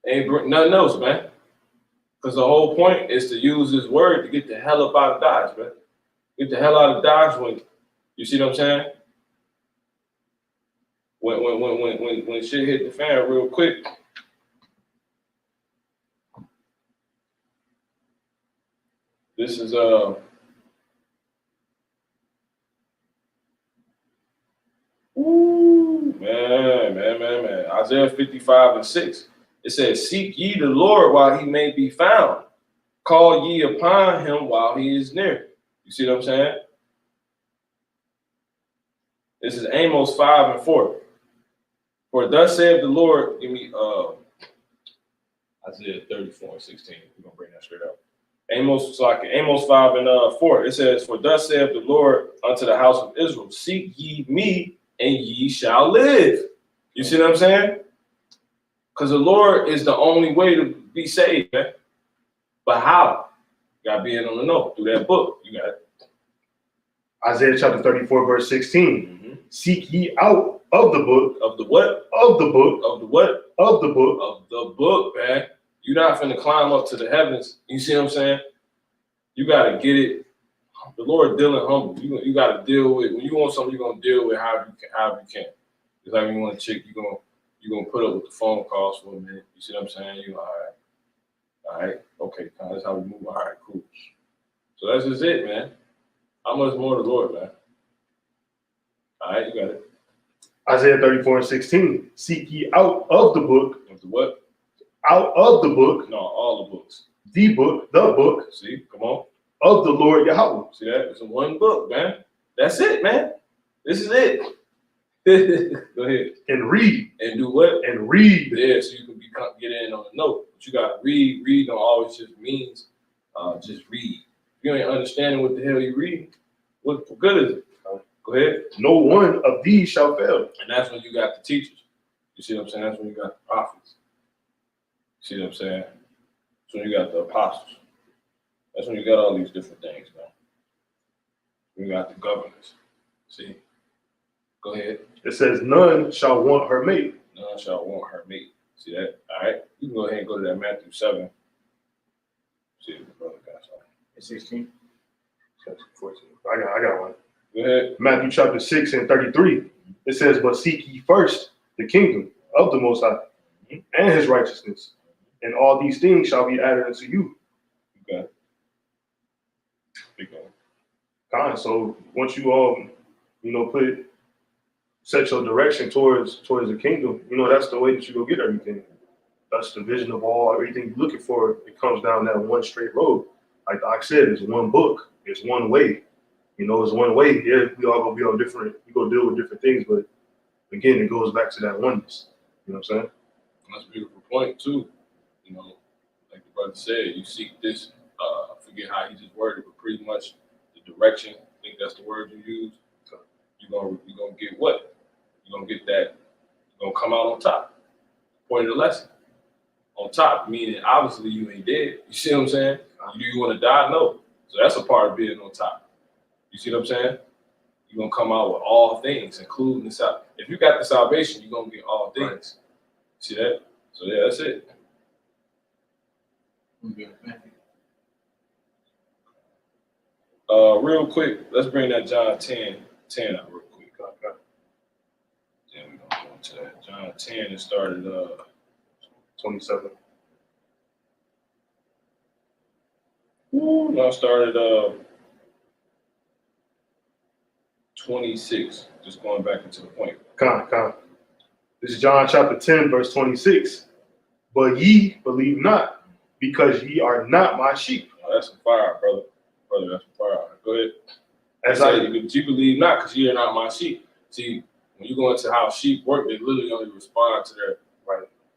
Ain't nothing else, man. Because the whole point is to use this word to get the hell up out of Dodge, man. Get the hell out of Dodge when, you see what I'm saying? When shit hit the fan real quick. This is man. Isaiah 55 and 6. It says, seek ye the Lord while he may be found. Call ye upon him while he is near. You see what I'm saying? This is Amos 5 and 4. For thus saith the Lord, give me Isaiah 34 and 16. We're gonna bring that straight up. Amos 5 and 4. It says, for thus saith the Lord unto the house of Israel, seek ye me, and ye shall live. You see what I'm saying? Because the Lord is the only way to be saved, man. But how? You gotta be in on the know through that book. You got it. Isaiah chapter 34, verse 16. Mm-hmm. Seek ye out of the book. Of the what? Of the book. Of the what? Of the book. Of the book, man. You're not finna climb up to the heavens. You see what I'm saying? You gotta get it The Lord dealing humble. You got to deal with, when you want something, you're gonna deal with how you can. It's like when you want a chick, you're gonna put up with the phone calls for a minute. You see what I'm saying? You all right, okay, that's how we move. All right, cool. So that's just it, man. How much more the Lord, man? All right, you got it. Isaiah 34:16. Seek ye out of the book. With the what? Out of the book. No, all the books. The book. See, come on. Of the Lord Yahweh. See that? It's in one book, man. That's it, man. This is it. Go ahead. And read. And do what? And read. Yeah, so you can get in on the note. But you gotta read. Read don't always just means just read. If you ain't understanding what the hell you read, what good is it? Go ahead. No one of these shall fail. And that's when you got the teachers. You see what I'm saying? That's when you got the prophets. See what I'm saying? That's when you got the apostles. That's when you got all these different things, man. You got the governors. See? Go ahead. It says, none shall want her mate. None shall want her mate. See that? All right. You can go ahead and go to that Matthew 7. See if the brother got something. 16. 14. I got one. Go ahead. Matthew chapter 6 and 33. It says, but seek ye first the kingdom of the Most High and his righteousness, and all these things shall be added unto you. Okay. Keep going. Kind. So once you set your direction towards the kingdom, that's the way that you go get everything. That's the vision of everything you're looking for. It comes down that one straight road. Like Doc said, it's one book. It's one way. It's one way. Yeah, we all gonna be on different. We gonna deal with different things, but again, it goes back to that oneness. You know what I'm saying? That's a beautiful point too. Like the brother said, you seek this. I forget how he just worded, but pretty much the direction. I think that's the word you use. You're gonna get what? You're gonna get that. You're gonna come out on top. Point of the lesson. On top, meaning obviously you ain't dead. You see what I'm saying? Do you want to die? No. So that's a part of being on top. You see what I'm saying? You're gonna come out with all things, including the salvation. If you got the salvation, you're gonna get all things. Right. See that? So yeah, that's it. Real quick, let's bring that John 10 out real quick. Okay. Then we're gonna go into that. John 10 it started 27. No, I started 26. Just going back into the point. Con. This is John chapter 10, verse 26. But ye believe not, because ye are not my sheep. Oh, that's some fire, brother. That's some fire. Go ahead. As you believe not, because ye are not my sheep. See, when you go into how sheep work, they literally only respond to their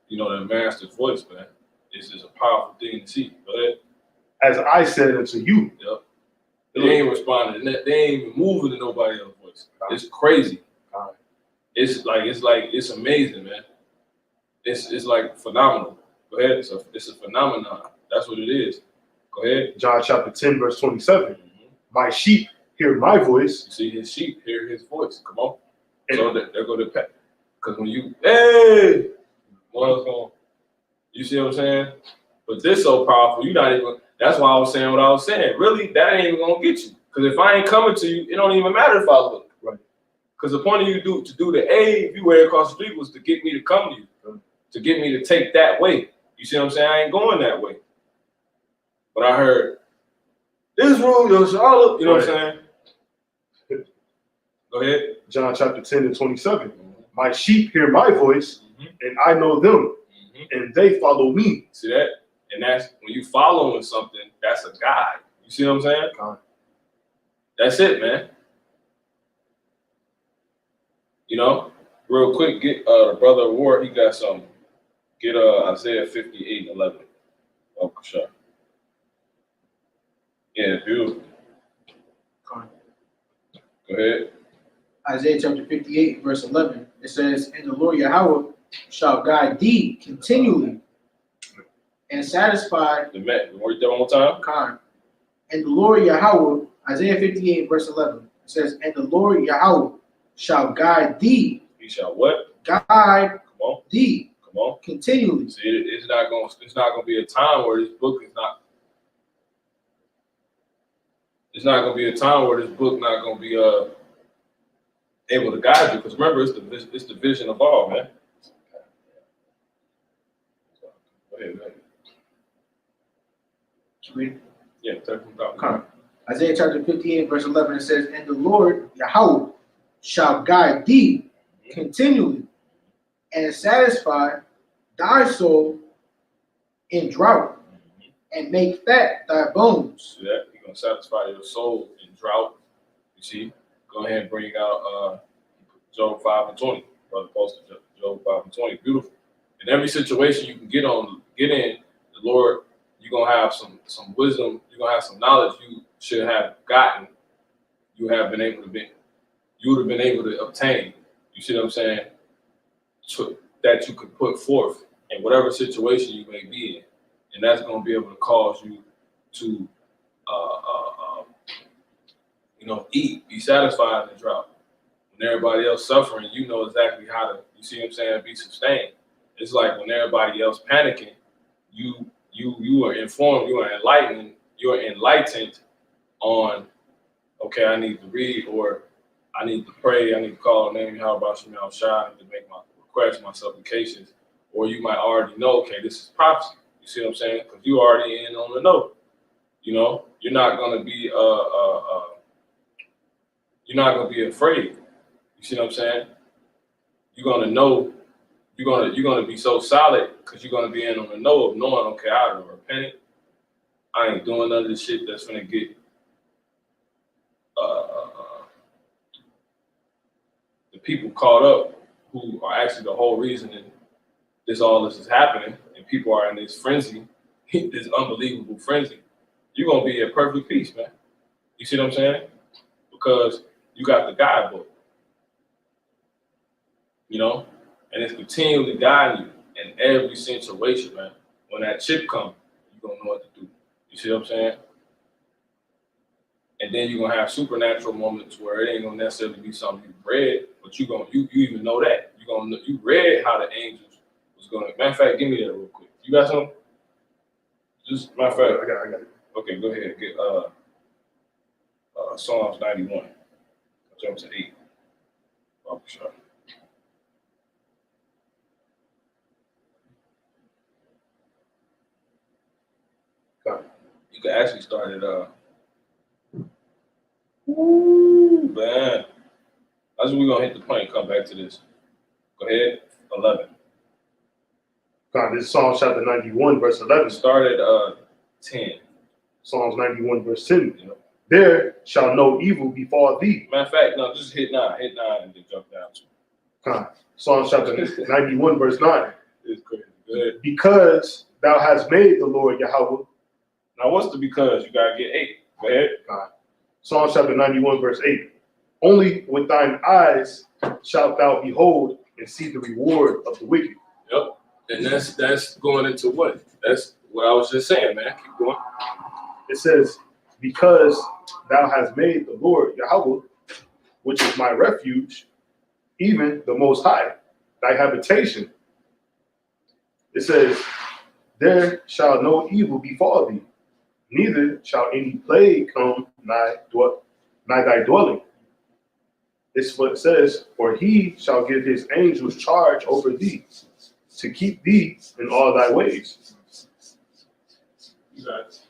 their master's voice, man. It's just a powerful thing to see. Go ahead. As I said unto you. Yep. They ain't responding. They ain't even moving to nobody else's voice. It's crazy. It's amazing, man. It's like phenomenal. Go ahead. It's a phenomenon. That's what it is. Go ahead. John chapter 10, verse 27. My sheep hear my voice. You see his sheep hear his voice. Come on. So there go the pet. Because when you, hey, you see what I'm saying? But this so powerful, you're not even, that's why I was saying what I was saying. Really, that ain't even going to get you. Because if I ain't coming to you, it don't even matter if I look. Right. Because the point of you to do the A, if you way across the street, was to get me to come to you. To get me to take that way. You see what I'm saying? I ain't going that way. But I heard, this rule, yo, Charlotte, you know what I'm saying? Go ahead. John chapter 10 and 27. My sheep hear my voice, and I know them, and they follow me. See that? And that's when you following something, that's a guide. You see what I'm saying? That's it, man. Real quick, get the brother of war, he got something. Get Isaiah 58:11. Oh, sure. Yeah, beautiful. Go ahead. Isaiah chapter 58, verse 11. It says, and the Lord Yahweh shall guide thee continually and satisfy. Read that one more time. Con. And the Lord Yahweh, Isaiah 58, verse 11. It says, and the Lord Yahweh shall guide thee. He shall what? Guide thee. Come on. Continually. See, it's not gonna be a time where this book is not. it's not gonna be a time where this book not gonna be able to guide you. Because remember, it's the vision of all, man. Go ahead, man. Read. Yeah, take them down. Okay. Isaiah chapter 58, verse 11, it says, and the Lord, Yahweh, shall guide thee continually and satisfy thy soul in drought and make fat thy bones. See that? He's gonna satisfy your soul in drought. You see? Go ahead and bring out Job 5 and 20. Brother posted Job 5 and 20. Beautiful. In every situation you can get in, the Lord, you're gonna have some wisdom, you're gonna have some knowledge you should have gotten, you would have been able to obtain. You see what I'm saying? That you could put forth in whatever situation you may be in. And that's going to be able to cause you to, eat, be satisfied in the drought. When everybody else suffering, you know exactly how to, you see what I'm saying, be sustained. It's like when everybody else panicking, you are informed, you are enlightened on, okay, I need to read, or I need to pray, I need to call the name, how about you, Shai, I need to make my requests, my supplications, or you might already know, okay, this is prophecy. You see what I'm saying? Because you already in on the know. You know, you're not gonna be afraid. You see what I'm saying? You're gonna know. You're gonna be so solid because you're gonna be in on the know of knowing, okay, I have repented. I ain't doing none of this shit that's gonna get the people caught up who are actually the whole reason that all this is happening, and people are in this frenzy, this unbelievable frenzy. You're gonna be at perfect peace, man. You see what I'm saying? Because you got the guidebook, you know, and it's continually guiding you in every situation, man. When that chip comes, you're gonna know what to do. You see what I'm saying? And then you're gonna have supernatural moments where it ain't gonna necessarily be something you read, but you even know that. You read how the angels was gonna. Matter of fact, give me that real quick. You got something? Just matter of fact, I got it. Okay, go ahead. Get Psalms 91. Jump to 8. Oh, sure. You can actually start at man. That's when we're gonna hit the point and come back to this. Go ahead. 11. God, this is Psalms chapter 91, verse 11. Start at 10. Psalms 91, verse 10. You know, there shall no evil befall thee. Matter of fact, no, just hit 9. Hit 9 and then jump down to God, Psalms chapter 91, verse 9. It's crazy. Go ahead. Because thou hast made the Lord Yahweh. Now, what's the because? You gotta get 8. Go ahead. God. Psalms chapter 91, verse 8. Only with thine eyes shalt thou behold and see the reward of the wicked. Yep. And that's going into what? That's what I was just saying, man. Keep going. It says, because thou hast made the Lord Yahweh, which is my refuge, even the Most High, thy habitation. It says, there shall no evil befall thee, neither shall any plague come nigh thy dwelling. It's what it says, for he shall give his angels charge over thee, to keep thee in all thy ways. Exactly.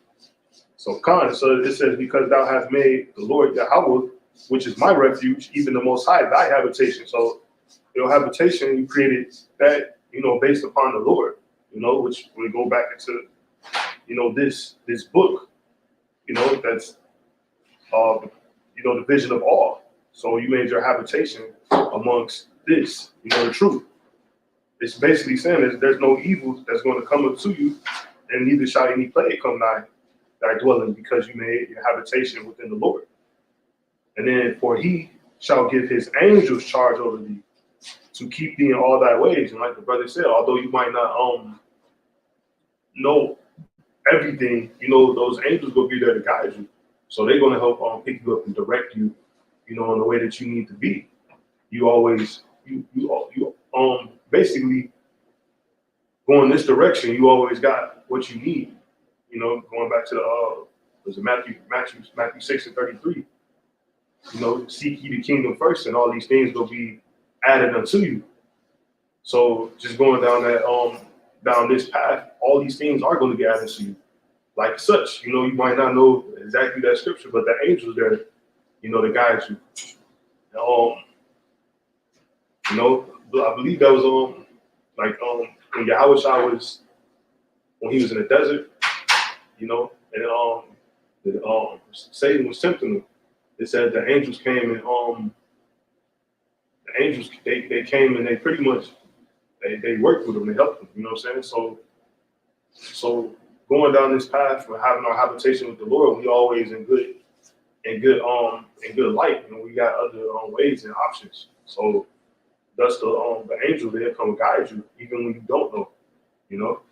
So it says, because thou hast made the Lord Yahweh, which is my refuge, even the Most High, thy habitation. So your habitation, you created that, based upon the Lord, which we go back into, this book, that's, the vision of all. So you made your habitation amongst this, the truth. It's basically saying that there's no evil that's going to come up to you, and neither shall any plague come nigh thy dwelling, because you made your habitation within the Lord. And then, for he shall give his angels charge over thee, to keep thee in all thy ways. And like the brother said, although you might not know everything, those angels will be there to guide you. So they're going to help pick you up and direct you, in the way that you need to be. You always, basically going this direction, you always got what you need. Going back to was it Matthew 6:33. You know, seek ye the kingdom first, and all these things will be added unto you. So just going down this path, all these things are going to get added to you. Like such, you know, you might not know exactly that scripture, but the angels there, you know, to guide you. You know, I believe that was when Yahweh Shah was, when he was in the desert, you know, and Satan was tempting him. It said the angels came and they came and they pretty much they worked with him, they helped him, you know what I'm saying? So going down this path for having our habitation with the Lord, we always in good light. You know, we got other ways and options. So thus the angel there come guide you even when you don't know, you know.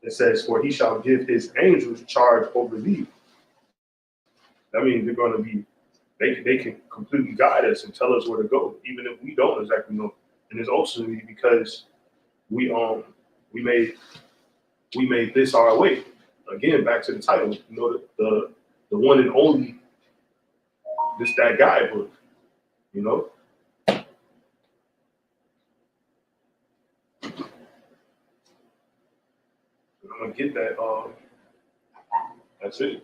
It says, for he shall give his angels charge over thee. That means they're going to be, they can completely guide us and tell us where to go, even if we don't exactly know. And it's also because we made this our way. Again, back to the title, you know, the one and only, that guidebook, you know. I'm gonna get that. That's it.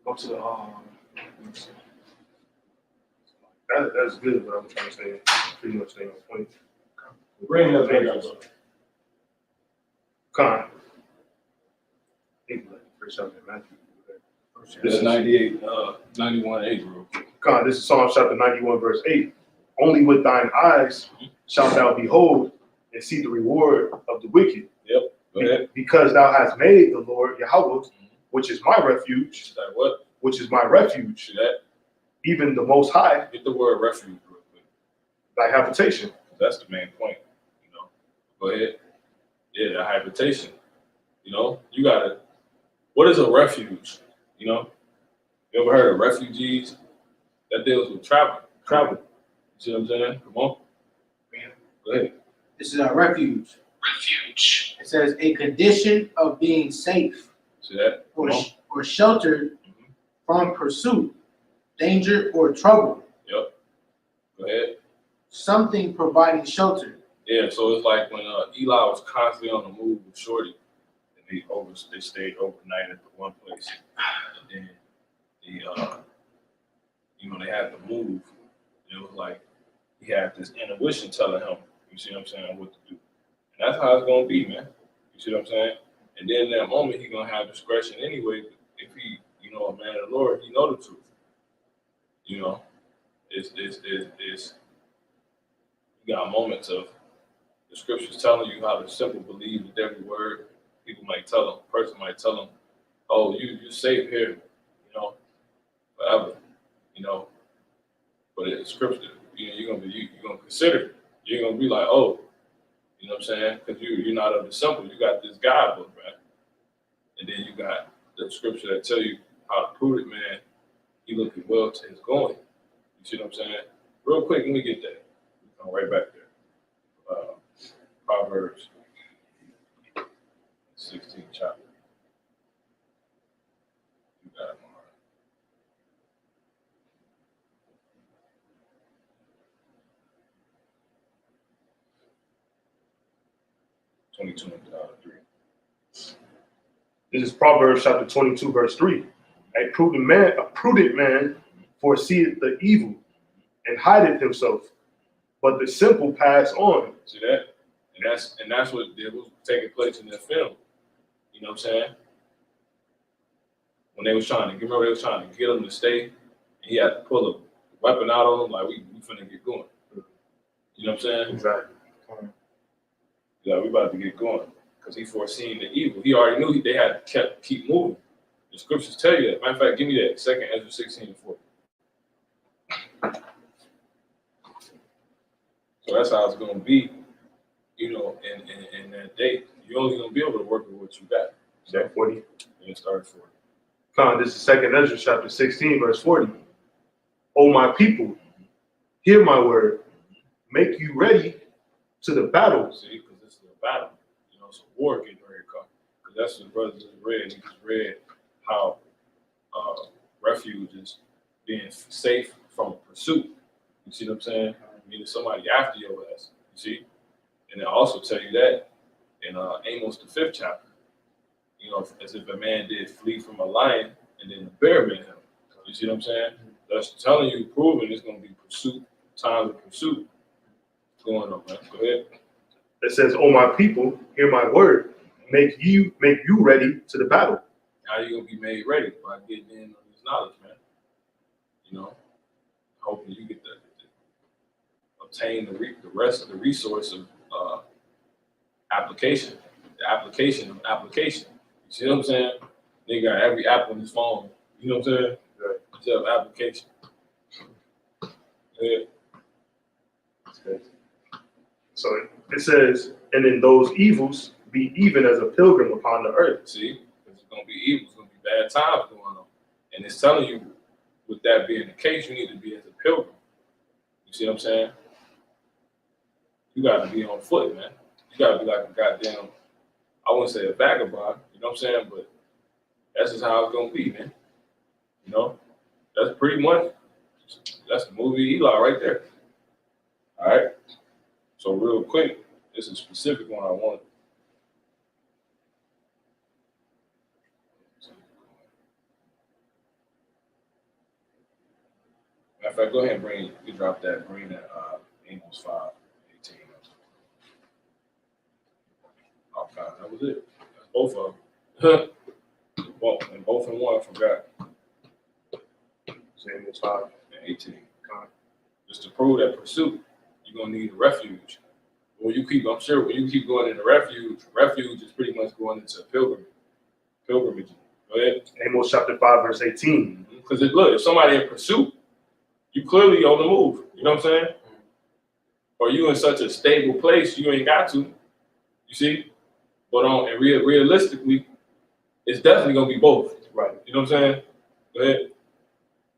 Go to the that's good, but I'm trying to say pretty much staying on point. Bring that back up. Con. First chapter of Matthew. This is 91:8, bro. Con, this is Psalm chapter 91, verse 8. Only with thine eyes shalt thou behold and see the reward of the wicked. Yep. Go ahead. Because thou hast made the Lord Yahweh, which is my refuge. Like what? Which is my refuge. See that? Even the Most High. Get the word refuge real quick. Thy habitation. That's the main point. You know. Go ahead. Yeah, the habitation. You know, you gotta. What is a refuge? You know, you ever heard of refugees? That deals with travel. You see what I'm saying? Come on. Go ahead. This is our refuge. Refuge. It says a condition of being safe See that? or sheltered from pursuit, danger, or trouble. Yep. Go ahead. Something providing shelter. Yeah, so it's like when Eli was constantly on the move with Shorty, and they stayed overnight at the one place, and then they had to move. And it was like he had this intuition telling him, you see what I'm saying, what to do. And that's how it's gonna be, man. You see what I'm saying? And then in that moment, he's gonna have discretion anyway. If he, a man of the Lord, he know the truth. You know, it's you got moments of the scriptures telling you how to simply believe with every word. People might tell them, a person might tell them, oh, you're safe here, forever, But in scripture, you're gonna consider it. You're gonna be like, oh, you know what I'm saying? Because you're not of the simple. You got this guidebook, man. And then you got the scripture that tell you how to prove it, man. He looking well to his going. You see what I'm saying? Real quick, let me get that. Come right back there. Proverbs 16th chapter. You got it, Mark. 22 and 3. This is Proverbs chapter 22, verse 3. A prudent man foreseeth the evil and hideth himself, but the simple pass on. See that? And that's what was taking place in that film. You know what I'm saying? When they was trying to get him to stay, and he had to pull a weapon out on him, like we finna get going. You know what I'm saying? Exactly. Yeah, we about to get going. Because he foreseen the evil. He already knew they had to keep moving. The scriptures tell you that. Matter of fact, give me that. 2 Ezra 16:4. So that's how it's going to be, in that day. You're only going to be able to work with what you got. So 40. And it started 40. This is 2 Ezra chapter 16, verse 40. O my people, hear my word, make you ready to the battle. See, because this is a battle. You know, it's a war getting ready to come. Because that's what the brothers just read. He just read how refuge is being safe from pursuit. You see what I'm saying? Meaning somebody after your ass. You see? And it also tell you that in Amos the 5th chapter. You know, as if a man did flee from a lion and then the bear met him. You see what I'm saying? That's telling you, proving it's going to be pursuit, time of pursuit. What's going on, man? Go ahead. It says, "O my people, hear my word, make you ready to the battle." How you going to be made ready? By getting in on this knowledge, man. You know, hoping you get to obtain the rest of the resource of application, the application of application. You see what I'm saying? They got every app on his phone. You know what I'm saying? Right. Just application. Yeah. So it says, "And in those evils, be even as a pilgrim upon the earth." See, it's gonna be evil. It's gonna be bad times going on, and it's telling you, with that being the case, you need to be as a pilgrim. You see what I'm saying? You got to be on foot, man. You got to be like a goddamn, I wouldn't say a vagabond, you know what I'm saying? But that's just how it's going to be, man. You know? That's pretty much, that's the movie Eli right there. All right? So real quick, this is a specific one I want. Matter of fact, go ahead and you drop that, bring that Amos 5:18. Okay, that was it. That's both of them. Well, and both in one, I forgot. Amos 5. And 18. Just to prove that pursuit, you're gonna need a refuge. I'm sure when you keep going into refuge is pretty much going into a pilgrimage. Go ahead. Amos chapter 5, verse 18. Because look, if somebody in pursuit, you clearly on the move. You know what I'm saying? Or you in such a stable place, you ain't got to. You see? But and realistically, it's definitely gonna be both. Right. You know what I'm saying? Go ahead.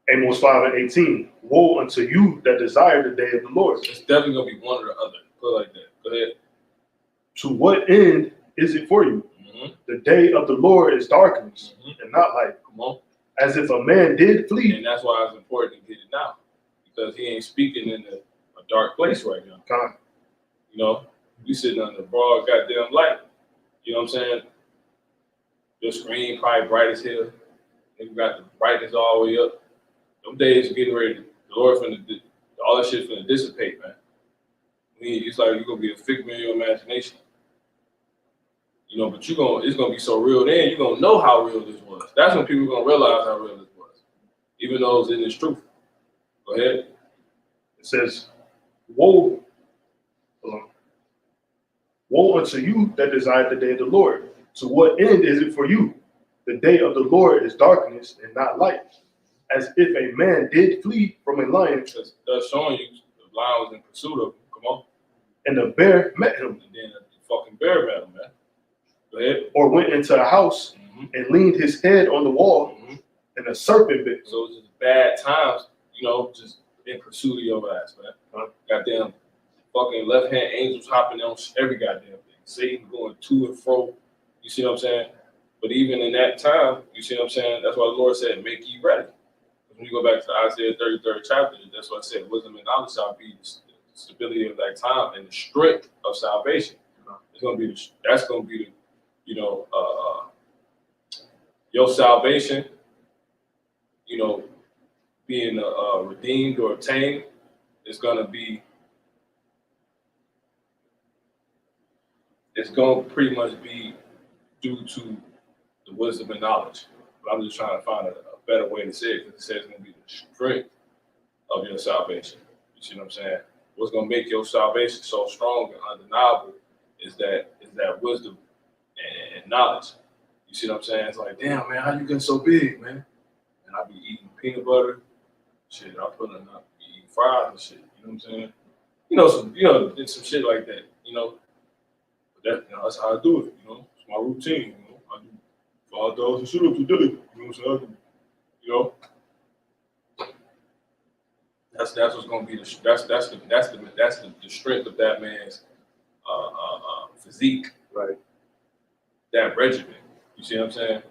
Amos 5 and 18. Woe unto you that desire the day of the Lord. It's definitely gonna be one or the other. Put it like that. Go ahead. To what end is it for you? Mm-hmm. The day of the Lord is darkness and not light. Come on. As if a man did flee. And that's why it's important to get it now. Because he ain't speaking in a dark place right now. God. You know, we sitting under broad goddamn light. You know what I'm saying? Your screen probably bright as hell. And you got the brightness all the way up. Them days are getting ready. The Lord all that shit's finna dissipate, man. It's like you're gonna be a figment of your imagination. You know, but it's gonna be so real then, you're gonna know how real this was. That's when people are gonna realize how real this was. Even though it's in its truth. Go ahead. It says, woe unto you that desire the day of the Lord. To what end is it for you? The day of the Lord is darkness and not light. As if a man did flee from a lion. That's showing you the lion was in pursuit of him. Come on. And the bear met him. And then the fucking bear met him, man. Go ahead. Or went into a house and leaned his head on the wall and a serpent bit. So it's just bad times, you know, just in pursuit of your ass, man. Goddamn fucking left hand angels hopping on every goddamn thing. Satan going to and fro. You see what I'm saying? But even in that time, you see what I'm saying? That's why the Lord said, make ye ready. When you go back to Isaiah 33rd chapter, that's what I said, wisdom and knowledge shall be the stability of that time and the strength of salvation. That's gonna be the, you know, your salvation, you know, being redeemed or obtained is gonna pretty much be due to the wisdom and knowledge. But I'm just trying to find a better way to say it, because it says it's going to be the strength of your salvation. You see what I'm saying? What's going to make your salvation so strong and undeniable is that wisdom and knowledge. You see what I'm saying? It's like, damn, man, how you getting so big, man? And I be eating peanut butter, shit. I put in eating fries and shit. You know what I'm saying? It's some shit like that. You know, but that's how I do it. You know, it's my routine. You know, I do 5,000 sit-ups a day. You know what I'm saying? You know? That's what's going to be the strength of that man's physique, Right. that regimen. You see what I'm saying?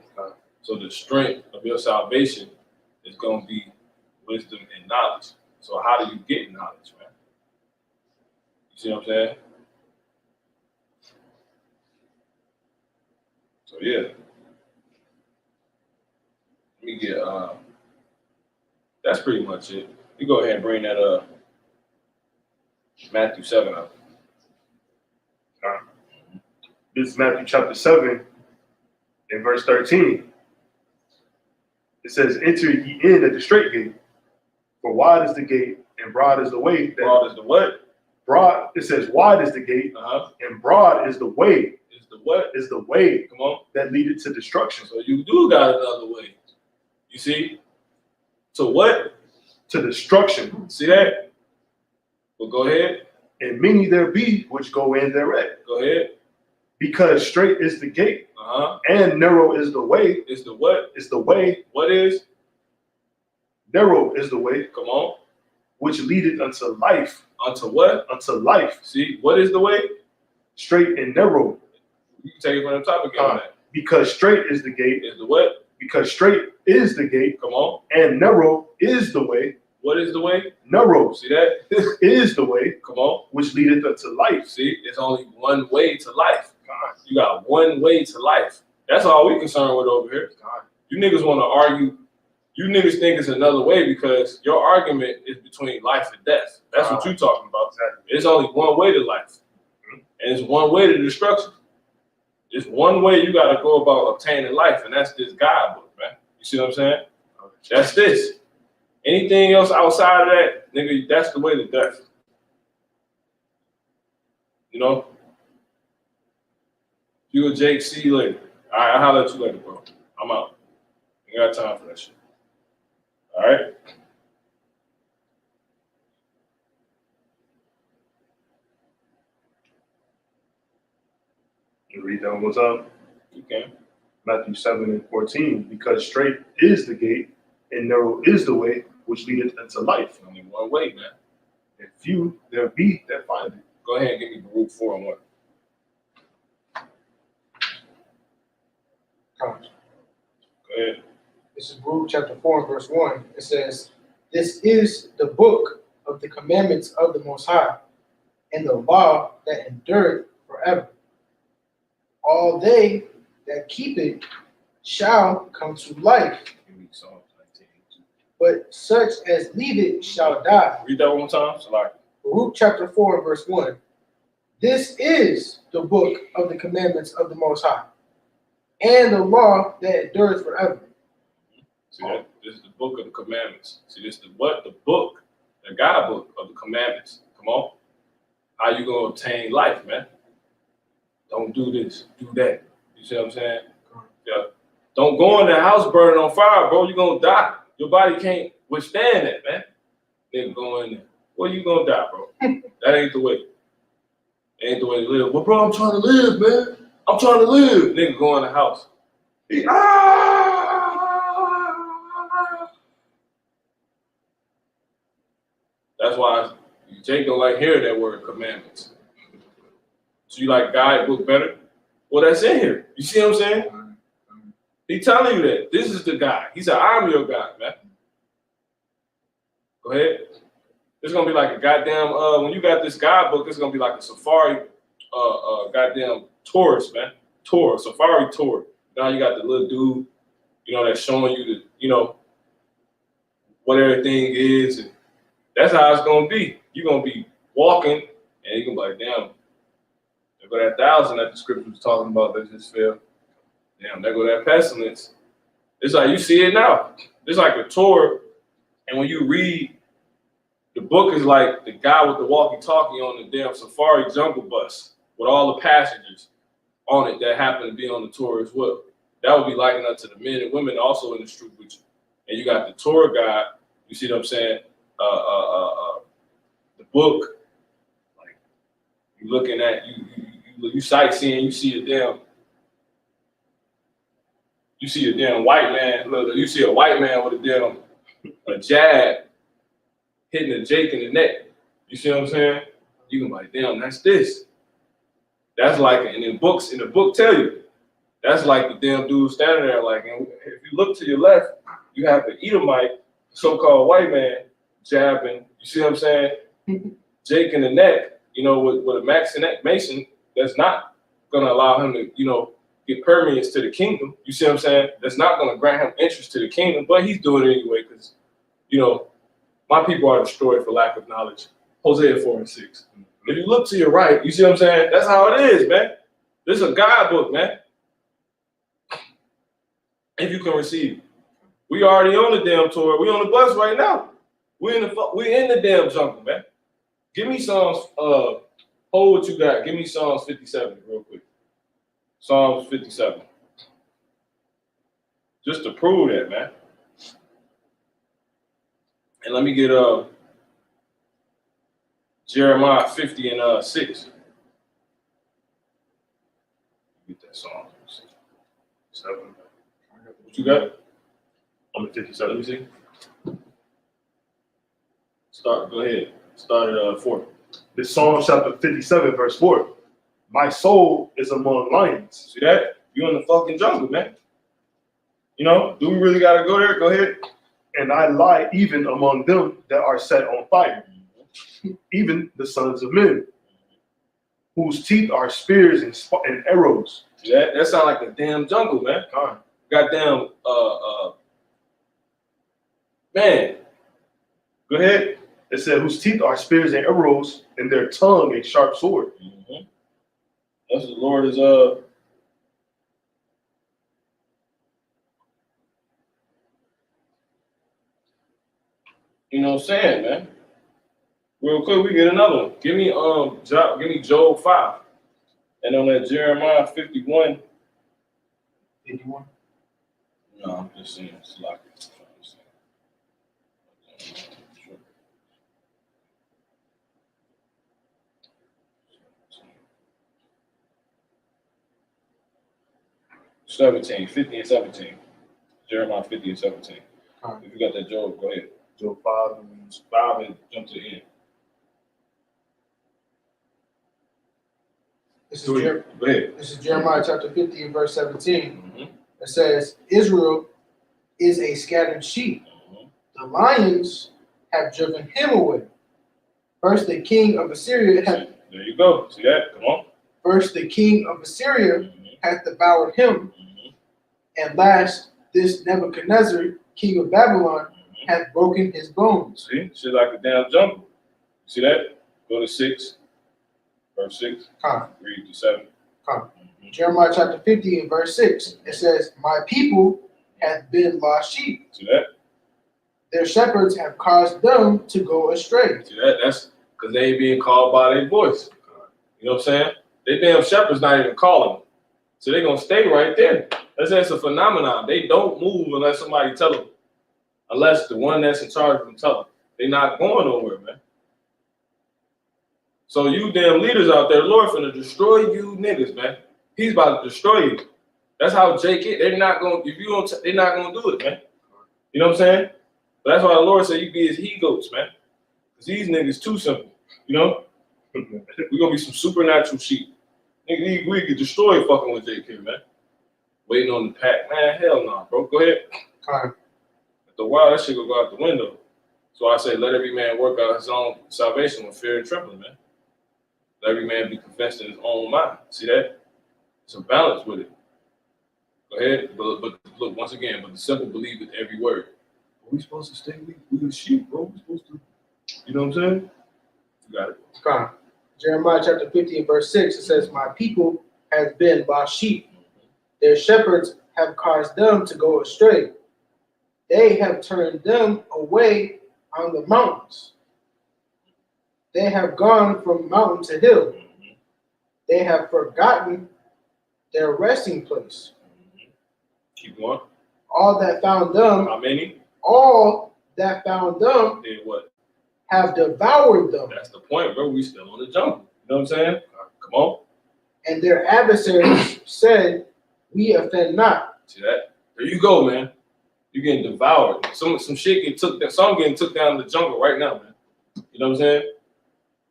So the strength of your salvation is going to be wisdom and knowledge. So how do you get knowledge, man? You see what I'm saying? So yeah. Let me get that's pretty much it. You go ahead and bring that Matthew 7 up. This is Matthew chapter 7 and verse 13. It says, enter ye in at the straight gate, for wide is the gate and broad is the way. Broad is the what? Broad, it says wide is the gate and broad is the way. Is the what? Is the way. Come on. That leadeth to destruction. So you do got another way. You see? So what? To destruction. See that? Well, go ahead. And many there be which go in thereat. Go ahead. Because straight is the gate, Uh-huh. and narrow is the way. Is the what? Is the way. What is? Narrow is the way. Come on. Which leadeth unto life. Unto what? Unto life. See, what is the way? Straight and narrow. You can take it from the top again on that. Because straight is the gate. Is the what? Because straight is the gate. Come on. And narrow is the way. What is the way? Narrow. See that? Is the way. Come on. Which leadeth unto life. See, there's only one way to life. God, you got one way to life. That's all we concerned with over here. God, you niggas want to argue. You niggas think it's another way because your argument is between life and death. That's what you're talking about. Exactly. There's only one way to life. And it's one way to destruction. There's one way you got to go about obtaining life, and that's this God book, man. You see what I'm saying? That's this. Anything else outside of that, nigga, that's the way to death. You know? You and Jake, see you later. All right, I'll holler at you later, bro. I'm out. Ain't got time for that shit. All right? You read that one more time. You can. Matthew 7 and 14. Because straight is the gate, and narrow is the way which leadeth unto life. Only one way, man. And few there be that find it. Go ahead and give me Baruch 4 and 1. Go ahead. This is Baruch chapter 4 and verse 1. It says, this is the book of the commandments of the Most High, and the law that endureth forever. All they that keep it shall come to life, Give me Psalm 19. but such as leave it shall die. Read that one more time. So like, Baruch chapter 4 and verse 1. This is the book of the commandments of the Most High, and the law that endureth forever. see that? This is the book of the commandments. See, this is the what? The book, the God book of the commandments. Come on. How you gonna obtain life, man? Don't do this, do that. You see what I'm saying? Yeah. Don't go in the house burning on fire, bro. You're gonna die. Your body can't withstand that, man. Nigga go in there. Well, you gonna die, bro. That ain't the way. Ain't the way to live. Well, bro, I'm trying to live, man. I'm trying to live. Nigga go in the house. That's why Jake don't like hearing that word commandments. So you like guide book better? Well, that's in here. You see what I'm saying? He telling you that this is the guy. He said, I'm your guy, man. Go ahead. It's gonna be like a goddamn when you got this guidebook, it's gonna be like a safari goddamn tourist, man. Tour, safari tour. Now you got the little dude, you know, that's showing you the, you know, what everything is, and that's how it's gonna be. You're gonna be walking and you're gonna be like, damn, there go that 1,000 that the scripture was talking about that just fell. Damn, there go that pestilence. It's like you see it now. It's like a tour, and when you read, the book is like the guy with the walkie-talkie on the damn safari jungle bus with all the passengers on it that happen to be on the tour as well. That would be likened up to the men and women also in the street with you. And you got the tour guide, you see what I'm saying? The book, like you looking at, you sightseeing, you see a damn white man, look, you see a white man with a jab hitting a Jake in the neck. You see what I'm saying? You can be like, damn, that's this. That's like, and in the book tell you, that's like the damn dude standing there, like, and if you look to your left, you have the Edomite, so-called white man, jabbing, you see what I'm saying? Jake in the neck, you know, with a Mason that's not gonna allow him to, you know, get permeance to the kingdom. You see what I'm saying? That's not gonna grant him interest to the kingdom, but he's doing it anyway, because, you know, my people are destroyed for lack of knowledge. Hosea 4:6. If you look to your right, you see what I'm saying? That's how it is, man. This is a guidebook, man. If you can receive it. We already on the damn tour. We on the bus right now. We in the damn jungle, man. Give me Psalms, hold what you got. Give me Psalms 57 real quick. Psalms 57. Just to prove that, man. And let me get Jeremiah 50 and 6. Get that Psalm. 7. What you got? I'm at 57. Let me see. Go ahead. Start at 4. This Psalm chapter 57, verse 4. My soul is among lions. See that? You in the fucking jungle, man. You know, do we really gotta go there? Go ahead. And I lie even among them that are set on fire, even the sons of men, whose teeth are spears and arrows. See that? That sound like a damn jungle, man. Goddamn, man. Go ahead. It said, whose teeth are spears and arrows, and their tongue a sharp sword. Mm-hmm. That's what the Lord is, you know what I'm saying, man. Real quick, we get another one. Give me Job 5. And on that Jeremiah 51. 51. No, I'm just saying it's like it. 17, 50 and 17. Jeremiah 50 and 17. If you got that Job, go ahead. Job 5 and jump to the end. Go ahead. This is Jeremiah chapter 50 and verse 17. Mm-hmm. It says, Israel is a scattered sheep. Mm-hmm. The lions have driven him away. First, the king of Assyria hath. There you go. See that? Come on. First, the king of Assyria hath devoured him. And last, this Nebuchadnezzar, king of Babylon, hath broken his bones. See? Shit like a damn jungle. See that? Go to 6. Verse 6. Read to 7. Jeremiah chapter 50 and verse 6. It says, my people hath been lost sheep. See that? Their shepherds have caused them to go astray. See that? That's because they ain't being called by their voice. You know what I'm saying? They damn shepherds not even calling them. So they're going to stay right there. That's a phenomenon. They don't move unless somebody tell them. Unless the one that's in charge of them tell them. They're not going nowhere, man. So you damn leaders out there, Lord finna destroy you niggas, man. He's about to destroy you. That's how Jake is. They're not gonna, they're not gonna do it, man. You know what I'm saying? But that's why the Lord said you be his he-goats, man. Because these niggas too simple, you know? We're gonna be some supernatural sheep. Nigga, we get destroyed fucking with Jake here, man. Waiting on the pack. Man, hell no, bro. Go ahead. After a while, that shit will go out the window. So I say, let every man work out his own salvation with fear and trembling, man. Let every man be confessed in his own mind. See that? It's a balance with it. Go ahead. But look, once again, but the simple believe with every word. Are we supposed to stay with the sheep, bro? We supposed to, you know what I'm saying? You got it. Jeremiah chapter 50 and verse 6, it says, my people have been lost sheep. Their shepherds have caused them to go astray. They have turned them away on the mountains. They have gone from mountain to hill. They have forgotten their resting place. Keep going. All that found them. How many? All that found them. Did what? Have devoured them. That's the point, bro. We still on the jungle. You know what I'm saying? Come on. And their adversaries said, we offend not. See that? There you go, man. You're getting devoured. Some shit getting took down. Some getting took down in the jungle right now, man. You know what I'm saying?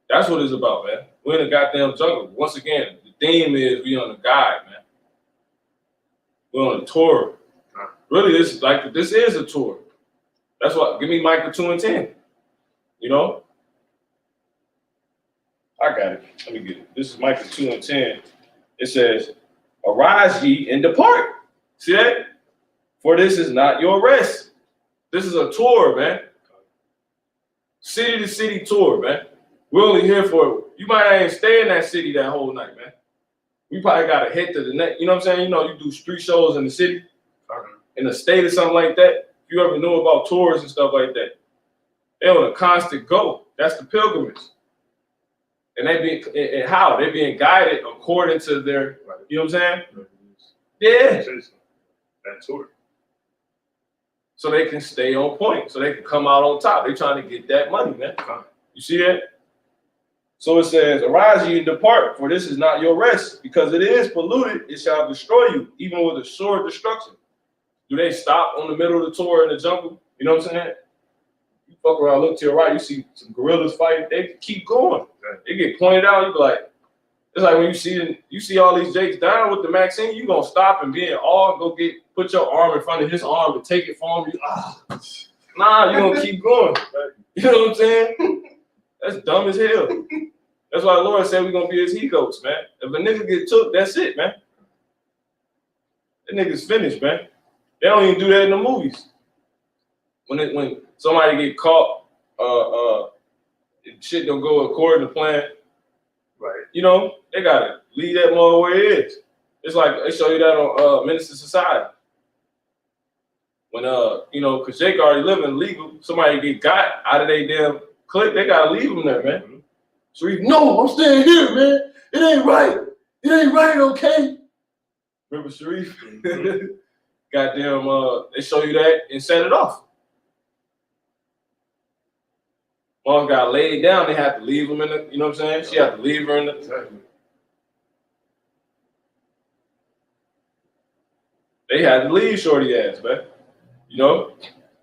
That's what it's about, man. We're in the goddamn jungle. Once again, the theme is we on a guide, man. We're on a tour. Really, this is a tour. That's what. Give me Micah 2 and 10. You know, I got it. Let me get it. This is Micah 2 and 10. It says, "Arise ye and depart." See that? For this is not your rest. This is a tour, man. City to city tour, man. We're only here for, you might not even stay in that city that whole night, man. We probably got to head to the next, you know what I'm saying? You know, you do street shows in the city, in the state or something like that. If you ever knew about tours and stuff like that, they're on a constant go. That's the pilgrimage. And and how? They're being guided according to their, you know what I'm saying? Yeah. That tour. So they can stay on point, so they can come out on top. They're trying to get that money, man. You see that? So it says, "Arise ye and depart, for this is not your rest, because it is polluted, it shall destroy you, even with a sure destruction." Do they stop on the middle of the tour in the jungle? You know what I'm saying? You fuck around, look to your right, you see some gorillas fighting, they keep going. They get pointed out, you be like, it's like when you see all these jakes down with the Maxine, you gonna stop and be in awe, go put your arm in front of his arm and take it from him. Nah, you gonna keep going. You know what I'm saying? That's dumb as hell. That's why the Lord said we're gonna be his he-goats, man. If a nigga get took, that's it, man. That nigga's finished, man. They don't even do that in the movies. When somebody get caught, shit don't go according to plan. Right. You know, they gotta leave that mother where it is. It's like they show you that on Minister Society. When you know, cause Jake already living legal, somebody get got out of their damn clique, they gotta leave him there, man. Mm-hmm. Sharif, no, I'm staying here, man. It ain't right. It ain't right, okay? Remember Sharif? Mm-hmm. Goddamn, they show you that and set it off. Mom got laid down, they had to leave him in the, you know what I'm saying? She had to leave her in the. Exactly. They had to leave shorty ass, man. You know?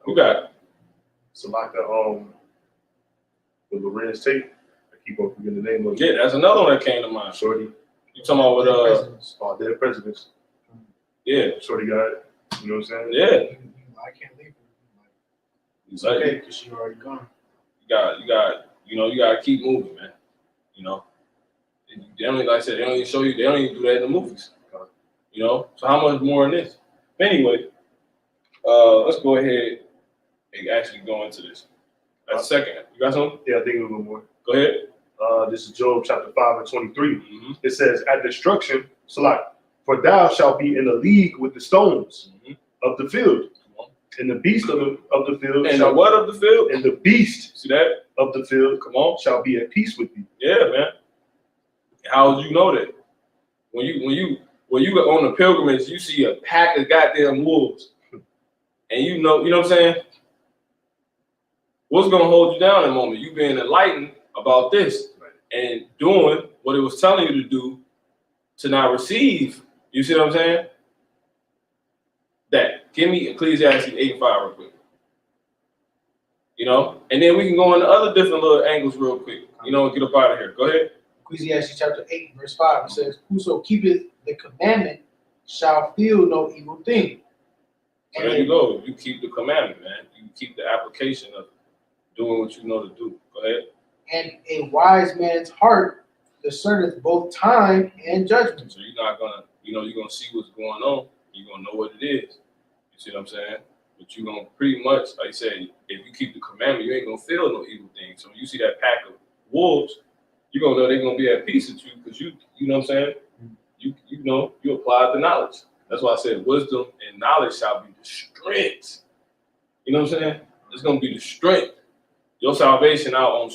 Who got it? So like the Lorenz Tate, I keep on forgetting the name of it. Yeah, that's another one that came to mind. Shorty. You talking about with Dead Presidents. Yeah. Shorty got it. You know what I'm saying? Yeah. I can't leave her. It's okay, because she already gone. You got to keep moving, man. You know, they only, like I said, they don't even show you. They don't even do that in the movies. You know, so how much more in this? Anyway, let's go ahead and actually go into this. That's second. You got something? Yeah, I think a little more. Go ahead. This is Job chapter 5 and 23. Mm-hmm. It says, "At destruction, for thou shalt be in a league with the stones of the field. And the beast of the field and the what of the field? And the beast, see that, of the field, come on, shall be at peace with thee." Yeah, man. How would you know that? When you go on the pilgrimage, you see a pack of goddamn wolves, and you know what I'm saying? What's gonna hold you down in a moment? You being enlightened about this and doing what it was telling you to do to not receive. You see what I'm saying? That. Give me Ecclesiastes 8 and 5 real quick. You know, and then we can go into other different little angles real quick. You know, and get up out of here. Go ahead. Ecclesiastes chapter 8, verse 5. It says, "Whoso keepeth the commandment shall feel no evil thing." So there you go. You keep the commandment, man. You keep the application of doing what you know to do. Go ahead. "And a wise man's heart discerneth both time and judgment." So you're not gonna, you're gonna see what's going on. You're gonna know what it is. You see what I'm saying? But you're gonna pretty much, like I said, if you keep the commandment, you ain't gonna feel no evil thing. So when you see that pack of wolves, you're gonna know they're gonna be at peace with you because you know what I'm saying? You know, you applied the knowledge. That's why I said wisdom and knowledge shall be the strength. You know what I'm saying? It's gonna be the strength. Your salvation on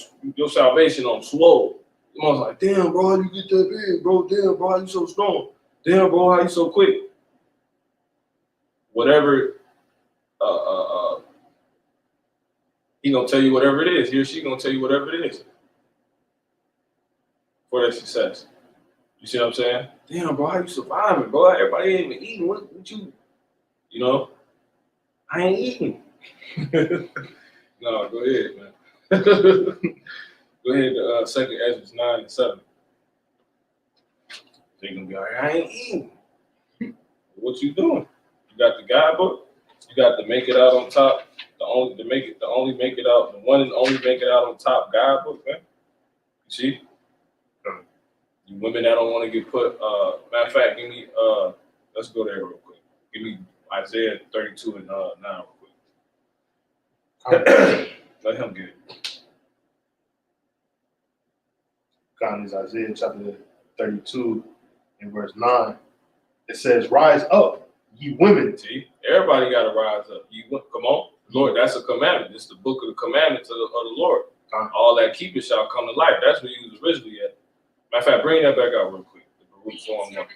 swole. You know, like, damn, bro, how you get that big, bro? Damn, bro, how you so strong? Damn, bro, how you so quick? Whatever, he gonna tell you whatever it is. He or she gonna tell you whatever it is for their success. You see what I'm saying? Damn, bro, how you surviving, bro? Everybody ain't even eating. What you? You know, I ain't eating. No, go ahead, man. Go ahead to 2nd Ezra 9 and 7. They're gonna be like, I ain't eating. What you doing? You got the guidebook. You got to make it out on top. The one and only make it out on top guidebook, man. You see? You women that don't want to get put. Matter of fact, give me. Let's go there real quick. Give me Isaiah 32 and 9 real quick. Let him get it. God is Isaiah chapter 32 and verse 9. It says, "Rise up, ye women." See, everybody got to rise up. Come on, Lord. That's a commandment. It's the book of the commandments of the Lord. All that keep it shall come to life. That's what you was originally at. Matter of fact, bring that back out real quick. The Baruch Psalm 1.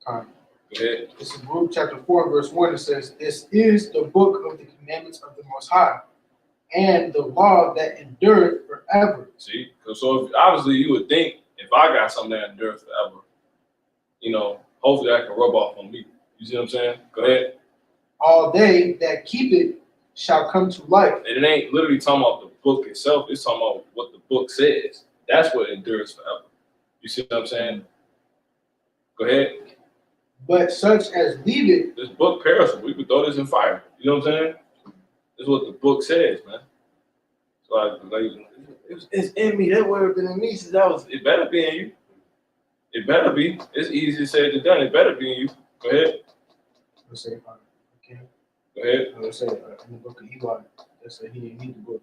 Go ahead. This is Luke chapter 4, verse 1. It says, "This is the book of the commandments of the Most High, and the law that endureth forever." See, so obviously you would think if I got something that endures forever, hopefully that can rub off on me. You see what I'm saying? Go ahead. "All they that keep it shall come to life." And it ain't literally talking about the book itself. It's talking about what the book says. That's what endures forever. You see what I'm saying? Go ahead. "But such as leave it." This book perishable. We could throw this in fire. You know what I'm saying? This is what the book says, man. So it's in me. That word been in me since it better be in you. It better be. It's easier said than done. It better be in you. Go ahead. Let's say, okay. Go ahead. Let's say in the book of Eli, they said he didn't need the book.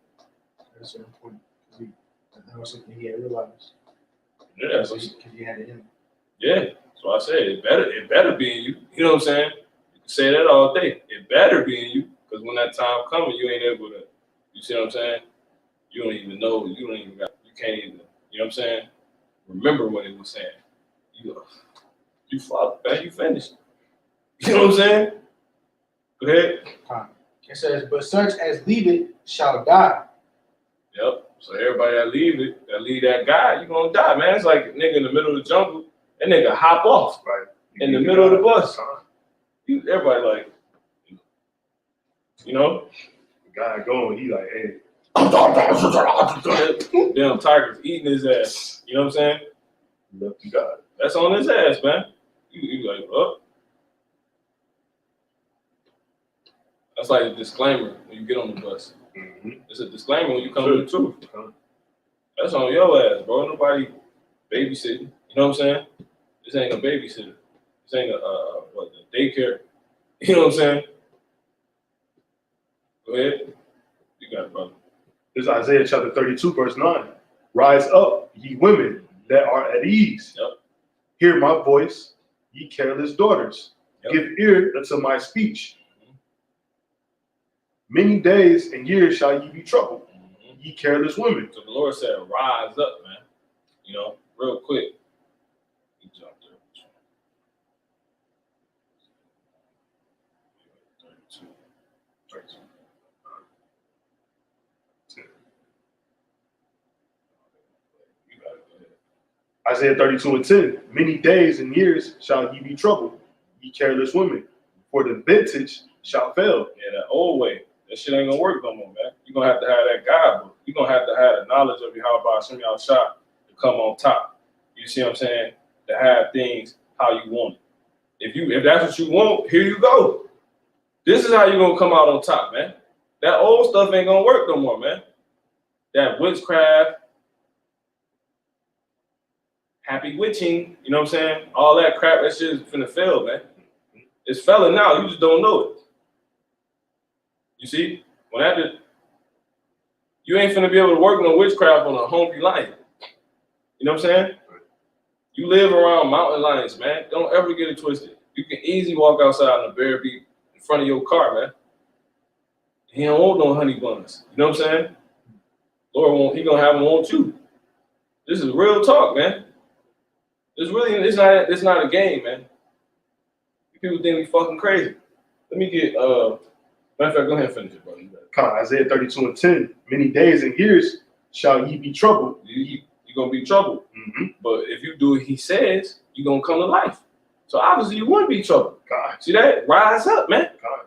That's so important. That was something he had realized. Yeah, Because he had it in him. yeah. So I said it better be in you. You know what I'm saying? You can say that all day. It better be in you. Because when that time comes, you ain't able to, you see what I'm saying? You don't even know, you can't even, you know what I'm saying? Remember what it was saying. You fought, man, you finished. You know what I'm saying? Go ahead. It says, "But such as leave it shall die." Yep. So everybody that leave that guy, you gonna die, man. It's like a nigga in the middle of the jungle, that nigga hop off Right. in the middle of the bus. Everybody like, The guy going, he like, hey. Damn tigers eating his ass. You know what I'm saying? Left to God. That's on his ass, man. You like, oh. That's like a disclaimer when you get on the bus. Mm-hmm. It's a disclaimer when you come to the truth. That's on your ass, bro. Nobody babysitting. You know what I'm saying? This ain't a babysitter. This ain't a daycare. You know what I'm saying? Go ahead. You got it, brother. This is Isaiah chapter 32, verse 9. "Rise up, ye women that are at ease. Yep. Hear my voice, ye careless daughters. Yep. Give ear unto my speech. Many days and years shall ye be troubled, ye careless women." So the Lord said, rise up, man. Real quick. He jumped there. 32. You got it. Go ahead. Isaiah 32 and 10. "Many days and years shall ye be troubled, ye careless women, for the vintage shall fail." Yeah, that old way. That shit ain't gonna work no more, man. You're gonna have to have that guidebook. You're gonna have to have the knowledge of your how about some y'all shot to come on top. You see what I'm saying? To have things how you want it. If that's what you want, here you go. This is how you're gonna come out on top, man. That old stuff ain't gonna work no more, man. That witchcraft, happy witching, you know what I'm saying? All that crap, that shit is finna fail, man. It's failing now, you just don't know it. You see, you ain't finna be able to work no witchcraft on a hungry lion. You know what I'm saying? You live around mountain lions, man. Don't ever get it twisted. You can easily walk outside on a bear beat in front of your car, man. He don't want no honey buns. You know what I'm saying? Lord, he gonna have them want you. This is real talk, man. It's not a game, man. People think we fucking crazy. Let me get matter of fact, go ahead and finish it, brother. Isaiah 32 and 10. "Many days and years shall ye be troubled." You're gonna be troubled. Mm-hmm. But if you do what he says, you're gonna come to life. So obviously you wouldn't be troubled. God. See that? Rise up, man. God.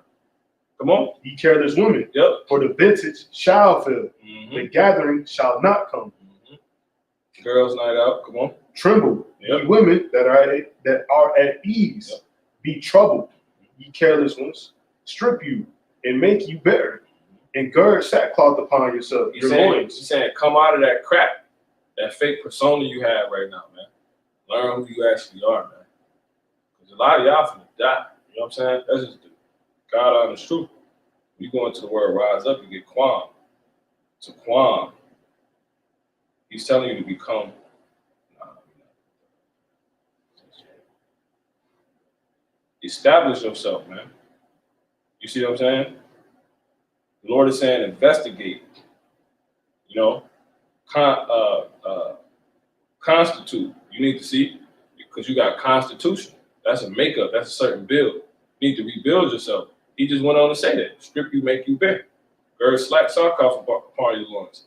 Come on. Ye careless women, Yep. for the vintage shall fail, Mm-hmm. the gathering shall not come. Mm-hmm. Girls' night out. Come on. Tremble, Yep. ye women that are at ease. Yep. Be troubled, ye careless ones. Strip you and make you bare, and gird sackcloth upon yourself. He's Your saying, loins. he's saying, come out of that crap, that fake persona you have right now, man. Learn who you actually are, man. Because a lot of y'all finna die. You know what I'm saying? That's just the God honest truth. You go into the word rise up, you get Quam. It's a Quam. He's telling you to become. Establish yourself, man. You see what I'm saying? The Lord is saying investigate. You know, constitute. You need to see, because you got constitution. That's a makeup. That's a certain build. You need to rebuild yourself. He just went on to say that. Strip you, make you bare. Gird slack sock off upon your loins.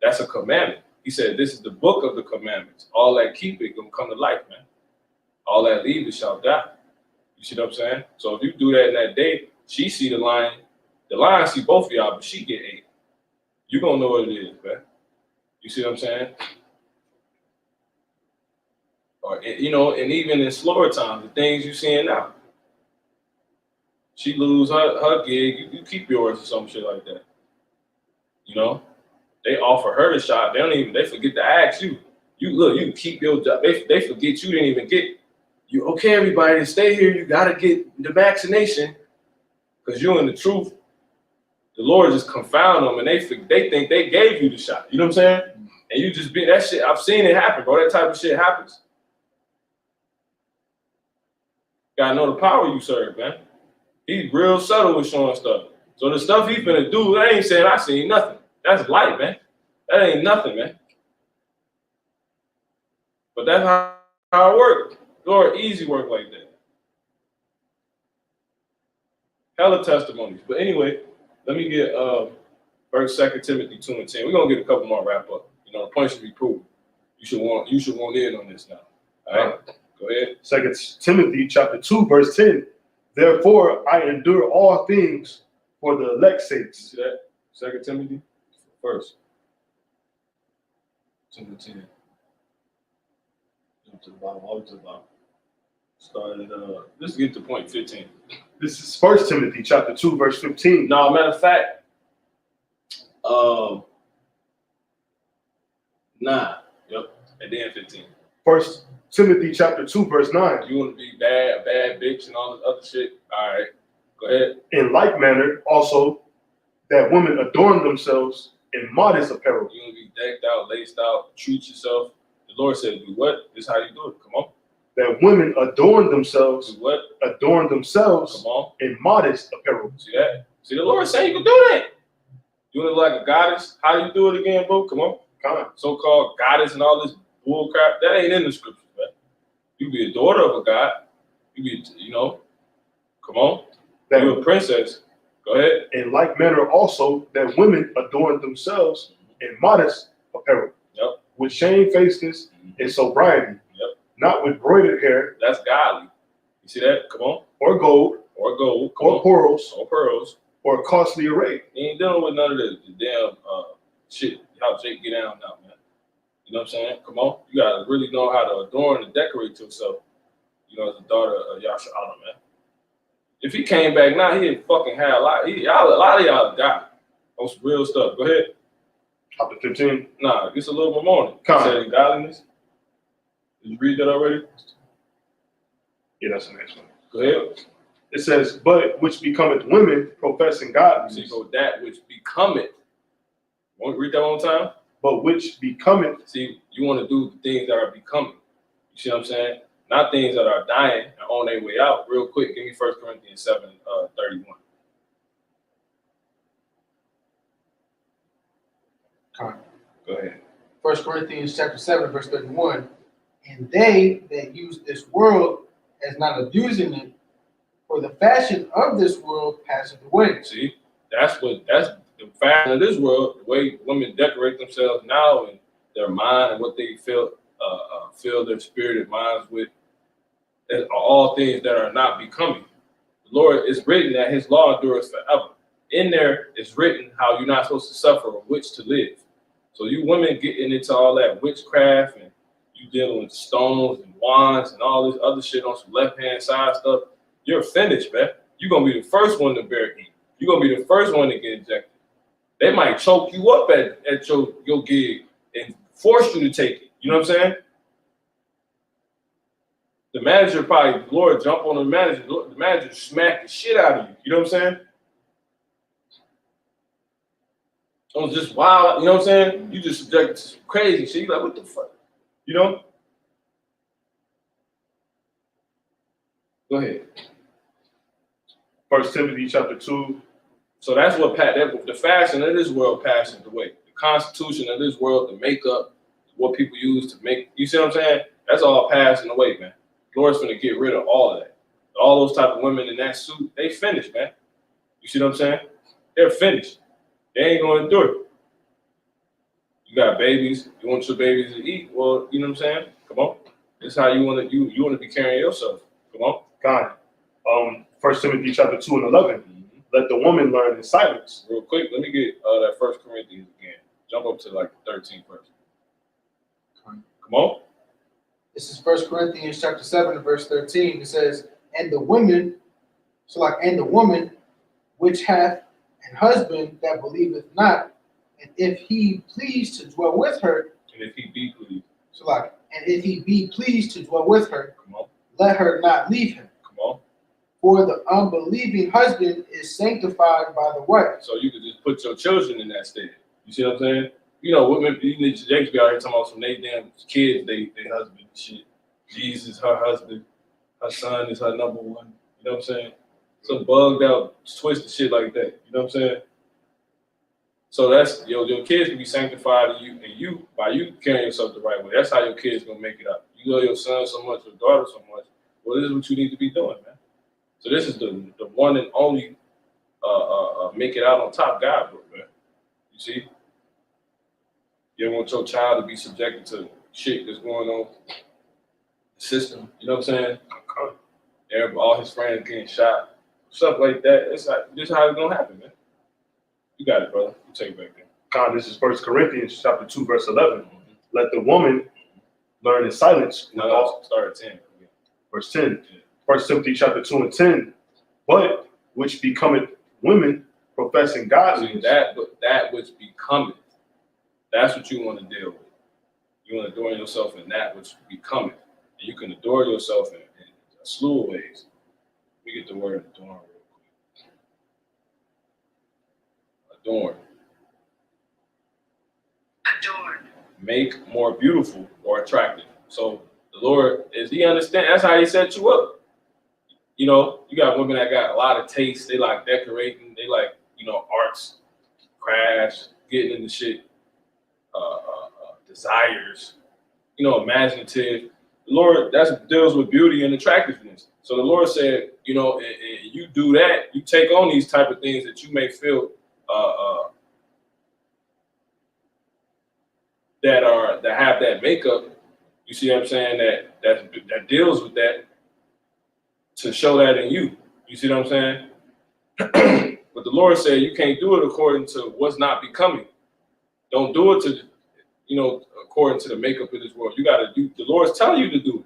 That's a commandment. He said, this is the book of the commandments. All that keep it gonna come to life, man. All that leave it shall die. You see what I'm saying? So if you do that in that day, she see the lion see both of y'all, but she get 8. You gonna know what it is, man. You see what I'm saying? Or, you know, and even in slower times, the things you seeing now. She lose her gig, you keep yours or some shit like that. You know? They offer her the shot. They forget to ask you. You keep your job. They forget you didn't even get. You okay, everybody, stay here. You gotta get the vaccination. Because you in the truth, the Lord just confound them and they think they gave you the shot. You know what I'm saying? And you just be that shit. I've seen it happen, bro. That type of shit happens. Gotta know the power you serve, man. He's real subtle with showing stuff. So the stuff he's gonna do, I ain't saying I seen nothing. That's light, man. That ain't nothing, man. But that's how it works. Lord, easy work like that. Hella testimonies. But anyway, let me get 1st, 2nd Timothy 2 and 10. We're gonna get a couple more wrap up. You know, the point should be proven. You should want in on this now. All right, go ahead. 2 Timothy chapter 2, verse 10. Therefore I endure all things for the elect's sakes. See that? 2 Timothy, first. 2 to 10. Up to the bottom, all to the bottom. Started, let's get to point 15. This is 1 Timothy chapter 2, verse 15. No, matter of fact, 9. Yep, and then 15. 1 Timothy chapter 2, verse 9. You want to be bad, bad bitch, and all this other shit? All right, go ahead. In like manner, also, that women adorn themselves in modest apparel. You want to be decked out, laced out, treat yourself. The Lord said, do what? This is how you do it. Come on. That women adorn themselves, Do what? adorn themselves Come on. in modest apparel. See that? See, the Lord saying you can do that. You want to look like a goddess? How do you do it again, bro? Come on. So-called goddess and all this bull crap. That ain't in the scriptures, man. You be a daughter of a god. You be, you know, come on. That You a princess. Go ahead. in like manner also that women adorn themselves in modest apparel. Yep. With shamefacedness and sobriety. Yep. Not with broidered hair That's godly. You see that? Come on. or gold Or gold. Come or on. pearls Or pearls. or costly array. You ain't dealing with none of the damn shit. How Jake get down now, man. You know what I'm saying? Come on. You gotta really know how to adorn and decorate yourself. You know, as a daughter of Yasha'Allah, man. If he came back now, he'd fucking have a lot of y'all die on some real stuff. Go ahead. Chapter 15. Nah, it's a little more morning. Come. Said in godliness. Did you read that already? Yeah, that's the next one. Go ahead. It says, but which becometh women professing See, godliness, so that which becometh. Want to read that one time? but which becometh See, you want to do the things that are becoming. You see what I'm saying? Not things that are dying and on their way out. Real quick, give me 1 Corinthians 7, 31. Go ahead. 1 Corinthians chapter 7, verse 31. And they that use this world as not abusing it, for the fashion of this world passeth away. See, that's the fashion of this world, the way women decorate themselves now and their mind and what they fill their spirited minds with, are all things that are not becoming. The Lord, it's written that his law endures forever. In there, it's written how you're not supposed to suffer or which to live. So you women getting into all that witchcraft and you dealing with stones and wands and all this other shit on some left-hand side stuff, you're finished, man. You're going to be the first one to bear heat. You're going to be the first one to get injected. They might choke you up at your gig and force you to take it. You know what I'm saying? The manager probably, Lord, jump on the manager smack the shit out of you. You know what I'm saying? It was just wild, you know what I'm saying? You just subjected to some crazy shit. You're like, what the fuck? You know? Go ahead. 1 Timothy chapter 2. So that's what the fashion of this world passes away. The constitution of this world, the makeup, what people use to make, you see what I'm saying? That's all passing away, man. Lord's gonna get rid of all of that. All those type of women in that suit, they finished, man. You see what I'm saying? They're finished. They ain't gonna endure it. You got babies, you want your babies to eat, well, you know what I'm saying? Come on. This is how you wanna be carrying yourself. Come on. God. 1 Timothy chapter 2 and 11. Let the woman learn in silence. Real quick, let me get that 1 Corinthians again. Jump up to like the 13th verse. Come on. This is 1 Corinthians chapter 7 and verse 13. It says, and the woman which hath an husband that believeth not, and if he please to dwell with her, And if he be pleased. and if he be pleased to dwell with her, Come on. let her not leave him. Come on. For the unbelieving husband is sanctified by the wife. So you could just put your children in that state. You see what I'm saying? You know, women, you need to be out here talking about some they damn kids, they husband and shit. Jesus, her husband. Her son is her number one. You know what I'm saying? Some bugged out, twisted shit like that. You know what I'm saying? So that's your kids can be sanctified in you, and you by you carrying yourself the right way. That's how your kids gonna make it out. You love your son so much, your daughter so much. Well, this is what you need to be doing, man. So this is the one and only make it out on top guidebook, man. You see? You don't want your child to be subjected to shit that's going on in the system. You know what I'm saying? All his friends getting shot, stuff like that. It's like this is how it's gonna happen, man. You got it, brother. You take it back there. God, this is 1 Corinthians chapter 2, verse 11. Let the woman learn in silence. No, start at 10. Verse 10. 1 Timothy chapter 2 and 10. But which becometh women professing See, godliness. that which becometh. That's what you want to deal with. You want to adorn yourself in that which becometh. And you can adore yourself in a slew of ways. We get the word adorn real quick. Adorn. Adorn. Make more beautiful or attractive. So the Lord he understand. That's how he set you up. You know, you got women that got a lot of taste. They like decorating. They like, arts, crafts, getting into shit, desires, imaginative. The Lord, that deals with beauty and attractiveness. So the Lord said, and you do that, you take on these type of things that you may feel that have that makeup. You see what I'm saying? That deals with that to show that in you. You see what I'm saying? But the Lord said you can't do it according to what's not becoming. Don't do it to, according to the makeup of this world. You got to do. The Lord's telling you to do it,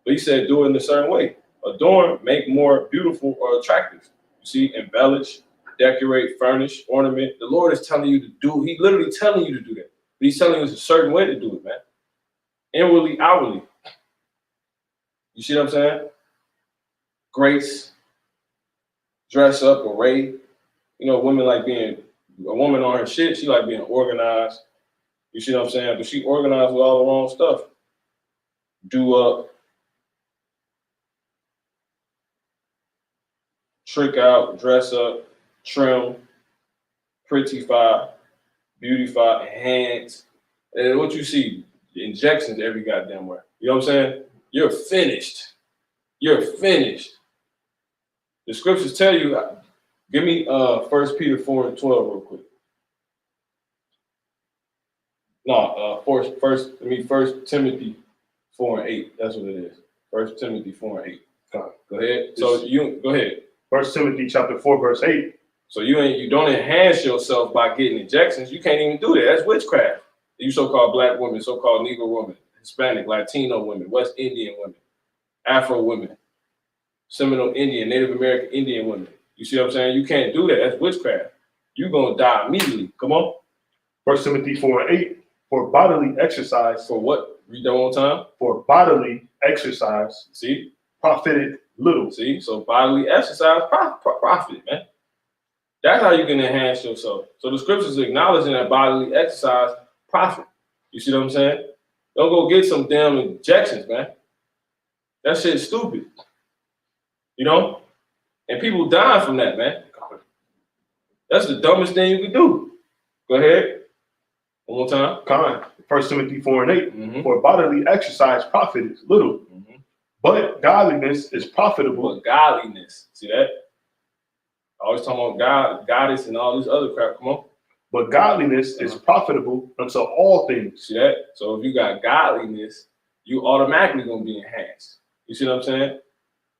but He said do it in a certain way. Adorn, make more beautiful or attractive. You see, embellish, decorate, furnish, ornament. The Lord is telling you to do. He literally telling you to do that. But He's telling you it's a certain way to do it, man. Inwardly, outwardly. You see what I'm saying? Grace, dress up, array. Women like being a woman on her shit. She like being organized. You see what I'm saying? But she organized with all the wrong stuff. Do up, trick out, dress up, trim, prettify, beautify, enhance. And what you see, injections every goddamn way. You know what I'm saying? You're finished. You're finished. The scriptures tell you, give me 1 Peter 4 and 12 real quick. No, First Timothy 4 and 8. That's what it is. 1 Timothy 4 and 8. Go ahead. So you go ahead. 1 Timothy chapter 4, verse 8. So you don't enhance yourself by getting injections. You can't even do that. That's witchcraft. You so-called black women, so-called Negro women, Hispanic, Latino women, West Indian women, Afro women, Seminole Indian, Native American Indian women. You see what I'm saying? You can't do that. That's witchcraft. You're going to die immediately. Come on. 1 Timothy 4 and 8. For bodily exercise. For what? Read that one time. For bodily exercise. See? Profited little. See? So bodily exercise, profit, man. That's how you can enhance yourself. So the scriptures are acknowledging that bodily exercise, profit. You see what I'm saying? Don't go get some damn injections, man. That shit's stupid. You know? And people dying from that, man. That's the dumbest thing you can do. Go ahead. One more time. Con. 1 Timothy 4 and 8. Mm-hmm. For bodily exercise profiteth little. Mm-hmm. But godliness is profitable. But godliness. See that? Always talking about God, goddess, and all this other crap. Come on. But godliness is profitable unto all things. See that? So if you got godliness, you automatically gonna be enhanced. You see what I'm saying?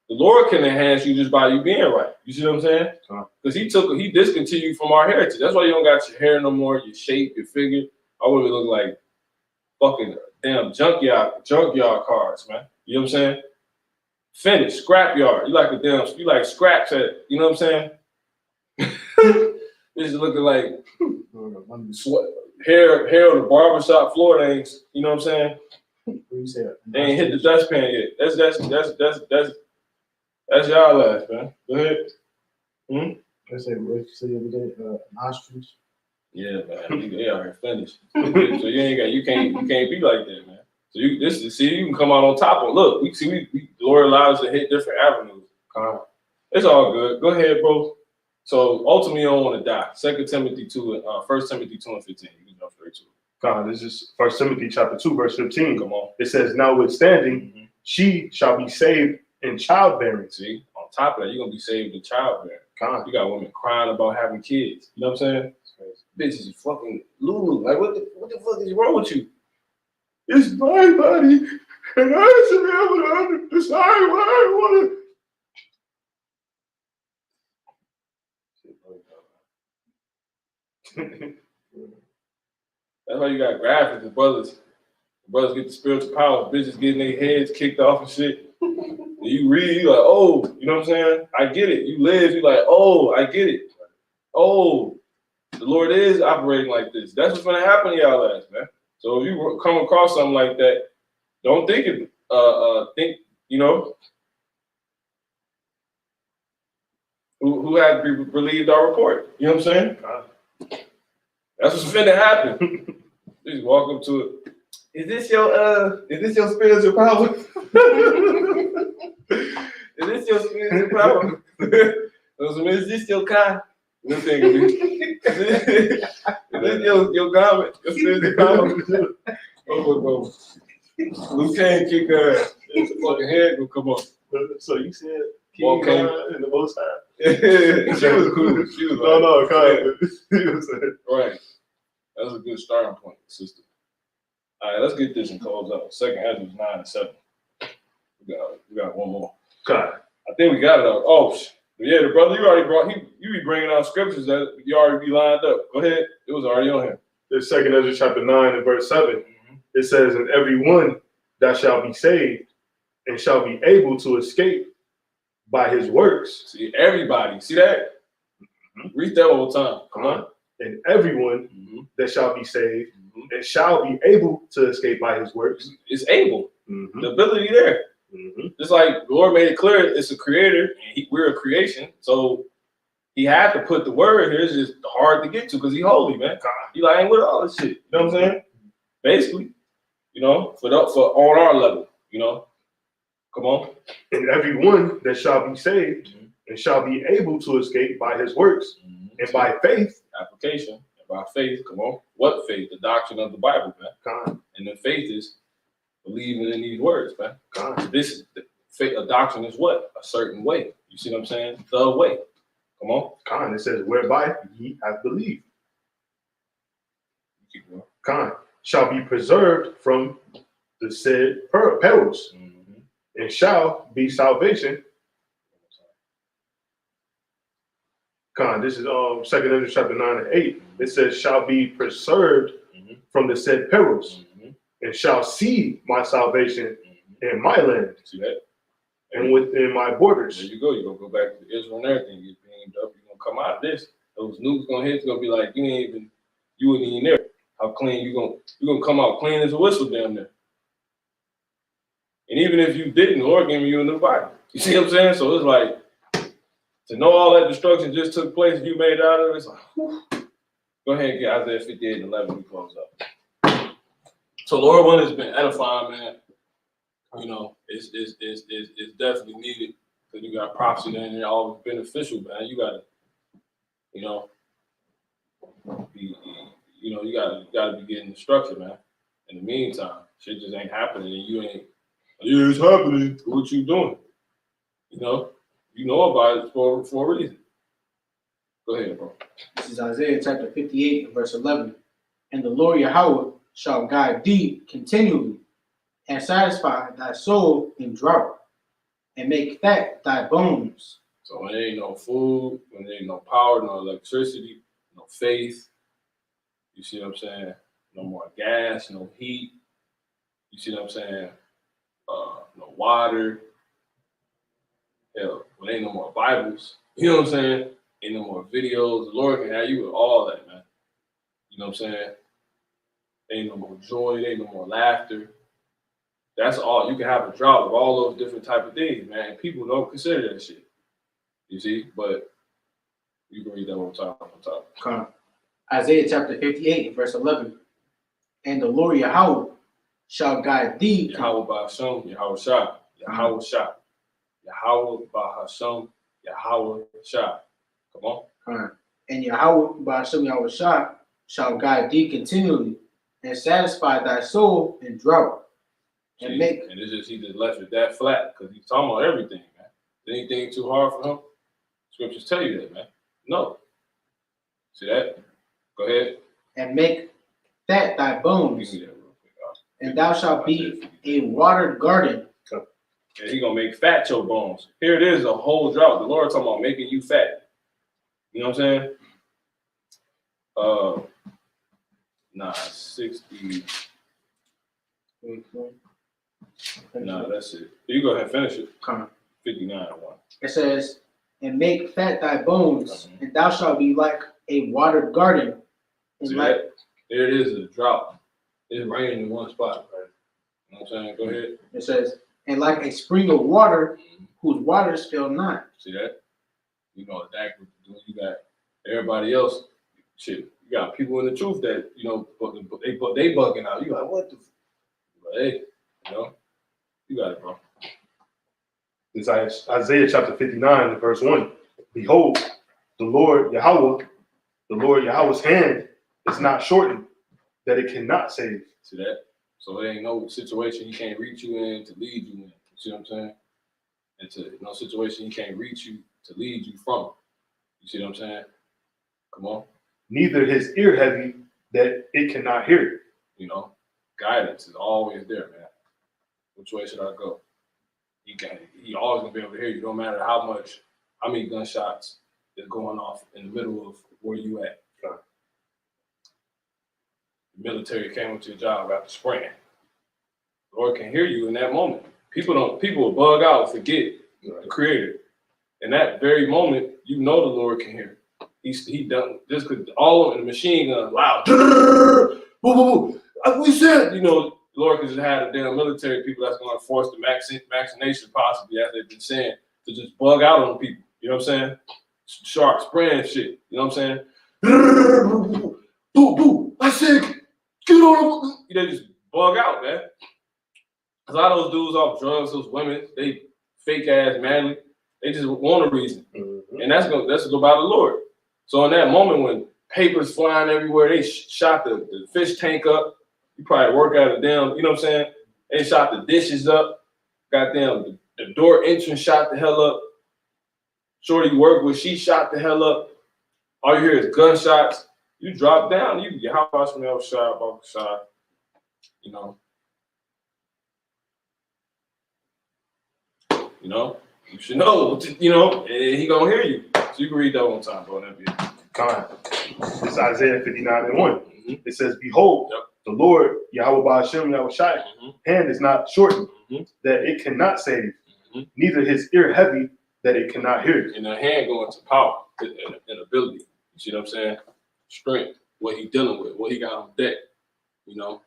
The Lord can enhance you just by you being right. You see what I'm saying? Because he discontinued from our heritage. That's why you don't got your hair no more, your shape, your figure. I wouldn't look like fucking damn junkyard cars, man. You know what I'm saying? Finish, scrapyard. You like scraps at, you know what I'm saying? This is looking like hair on the barbershop floor. They ain't, you know what I'm saying? They ain't hit the dustpan yet. That's y'all ass, man. Go ahead. I said, what you say the other day? Nostrils. Yeah, man. They are finished. So you can't be like that, man. So you can come out on top of. Look, the Lord allows us to hit different avenues. It's all good. Go ahead, bro. So ultimately, you don't want to die. 2 Timothy 2 and 1 Timothy 2 and 15. You can jump straight to it. God, this is 1 Timothy chapter 2, verse 15. Come on. It says, notwithstanding, she shall be saved in childbearing. See, on top of that, you're gonna be saved in childbearing. God. You got women crying about having kids. You know what I'm saying? Bitches is fucking Lulu. Like, what the fuck is wrong with you? It's my body, and I should be able to decide what I want to. That's why you got graphics. The brothers get the spiritual powers. Bitches getting their heads kicked off and shit. And you read, you like, oh, you know what I'm saying? I get it. You live, you like, oh, I get it. Oh, the Lord is operating like this. That's what's gonna happen to y'all ass, man. So if you come across something like that, don't think it. Think, you know, who had believed our report. You know what I'm saying? That's what's finna happen. Just walk up to it. Is this your spiritual power? Is this your spiritual power? Is this your car? You know what I'm saying? Is this your garment? Your spiritual power? Oh, Luke can't kick her ass. The fucking head gonna come up. So you said King in the Most High? She was cool. She was right. That's a good starting point, sister. All right, let's get this and close up. Second Ezra 9 and 7. We got one more. God. I think we got it all. Oh, yeah, the brother you already brought. You be bringing out scriptures that you already be lined up. Go ahead. It was already on here. It's 2 Ezra chapter 9 and verse 7. It says, and every one that shall be saved and shall be able to escape by his works. See, everybody. See that? Read that one more time. Come on. And everyone that shall be saved and shall be able to escape by his works is able. The ability there. Just like the Lord made it clear, it's a creator, and we're a creation. So he had to put the word here. It's just hard to get to because he's holy, man. He like, ain't with all this shit. You know what I'm saying? Basically, you know, for on our level, you know. Come on. And everyone that shall be saved and shall be able to escape by his works and by faith. Application. And by faith. Come on. What faith? The doctrine of the Bible, man. God. And then faith is believing in these words, man. God. This faith, a doctrine is what? A certain way. You see what I'm saying? The way. Come on. God. It says, whereby ye have believed. Keep going. God shall be preserved from the said perils and shall be salvation This is 2 Ezra chapter 9 and 8. It says, shall be preserved from the said perils, and shall see my salvation in my land See that? and within my borders. There you go. You're going to go back to Israel and everything. Get beamed up. You're going to come out of this. Those nukes going to hit. It's going to be like, you wasn't even there. How clean you're going to come out clean as a whistle down there. And even if you didn't, the Lord gave you a new body. You see what I'm saying? So it's like, to know all that destruction just took place, you made out of it, it's like, whew. Go ahead and get Isaiah 58 and 11, we close up. So Lord one has been edifying, man. You know, it's definitely needed because you got prophecy in there, always beneficial, man. You gotta, you know, you gotta be getting the structure, man. In the meantime, shit just ain't happening, and you ain't. Yeah, it's happening. What you doing? You know about it for a reason. Go ahead, bro. This is Isaiah chapter 58 and verse 11. And the Lord Yahweh shall guide thee continually, and satisfy thy soul in drought, and make fat thy bones. So when there ain't no food, when there ain't no power, no electricity, no faith, you see what I'm saying? No more gas, no heat. You see what I'm saying? No water. Hell, when ain't no more Bibles, you know what I'm saying? Ain't no more videos. The Lord can have you with all that, man. You know what I'm saying? Ain't no more joy. Ain't no more laughter. That's all. You can have a drought of all those different type of things, man. People don't consider that shit. You see? But you can read that on top. Come. Isaiah chapter 58 and verse 11. And the Lord Yahweh shall guide thee. Yahweh by Hashem, Yahweh Shah. Yahweh Shah. Yahweh by Hashem, Yahweh Shah. Come on. Come. And Yahweh by Hashem, Yahweh Shah shall guide thee continually, and satisfy thy soul in drought. And See, make. And he just left it that flat because he's talking about everything, man. Is anything too hard for him? Scriptures tell you that, man. No. See that? Go ahead. And make fat thy bones, Give me that real quick. and thou shalt be a watered garden. And he's gonna make fat your bones. Here it is, a whole drought. The Lord talking about making you fat. You know what I'm saying? 60. Nah, that's it. You go ahead and finish it. Come. 59 1. It says, and make fat thy bones, and thou shalt be like a watered garden. And See like, that? There it is, a drought. It's raining in one spot, right? You know what I'm saying? Go ahead. it says, and like a spring of water, whose waters fail not. See that? You know exactly what to do. You got everybody else. Shit, you got people in the truth that, you know, they bugging out. You like, what the? But hey, you know, you got it, bro. This is Isaiah chapter 59 and verse 1. Behold, the Lord Yahweh's hand is not shortened, that it cannot save. See that? So there ain't no situation he can't reach you in to lead you in. You see what I'm saying? It's no situation he can't reach you to lead you from. You see what I'm saying? Come on. Neither his ear heavy, that it cannot hear. You know, guidance is always there, man. Which way should I go? He always gonna be able to hear you. No matter how many gunshots is going off in the middle of where you at. Right. The military came into your job after spraying. The Lord can hear you in that moment. People will bug out, forget the Creator. In that very moment, you know the Lord can hear. He done just because all of the machine gun loud. Boo, boo, boo. We said, you know, the Lord could just have the damn military people that's going to force the vaccination, possibly, as they've been saying, to just bug out on people. You know what I'm saying? Sharp spraying shit. You know what I'm saying? Boo, boo. I said, get on. They just bug out, man. A lot of those dudes off drugs, those women, they fake ass manly. They just want a reason. Mm-hmm. And that's go by the Lord. So in that moment when papers flying everywhere, they shot the fish tank up. You probably work at a damn, you know what I'm saying? They shot the dishes up. Goddamn, the door entrance shot the hell up. Shorty you work with, she shot the hell up. All you hear is gunshots. You drop down, you get how much from the outside, you know. You know, you should know, you know, and he gonna hear you. So you can read that one time, bro. That'd be Con. It's Isaiah 59:1. mm-hmm. It says, Behold, Yep. the Lord, Yahweh Ba'ashem Yahweh Shai, Mm-hmm. hand is not shortened, Mm-hmm. that it cannot save, Mm-hmm. neither his ear heavy, that it cannot hear. And the hand going to power and ability. You see what I'm saying? Strength. What he dealing with. What he got on deck. You know?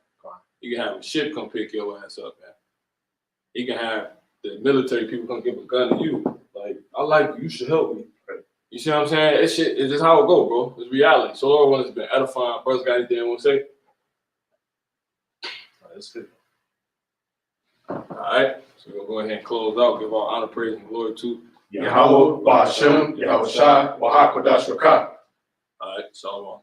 You can have a ship come pick your ass up, man. You can have the military people come give a gun to you. Like, I like you. You should help me. You see what I'm saying? That shit is just how it go, bro. It's reality. So everyone has been edifying. Brothers got anything they want to say? That's it. All right. So we'll go ahead and close out. Give all honor, praise, and glory to Yahweh Ba'ashem Yahweh Shai, Wahak Wadash Rakah. All right. Shalom.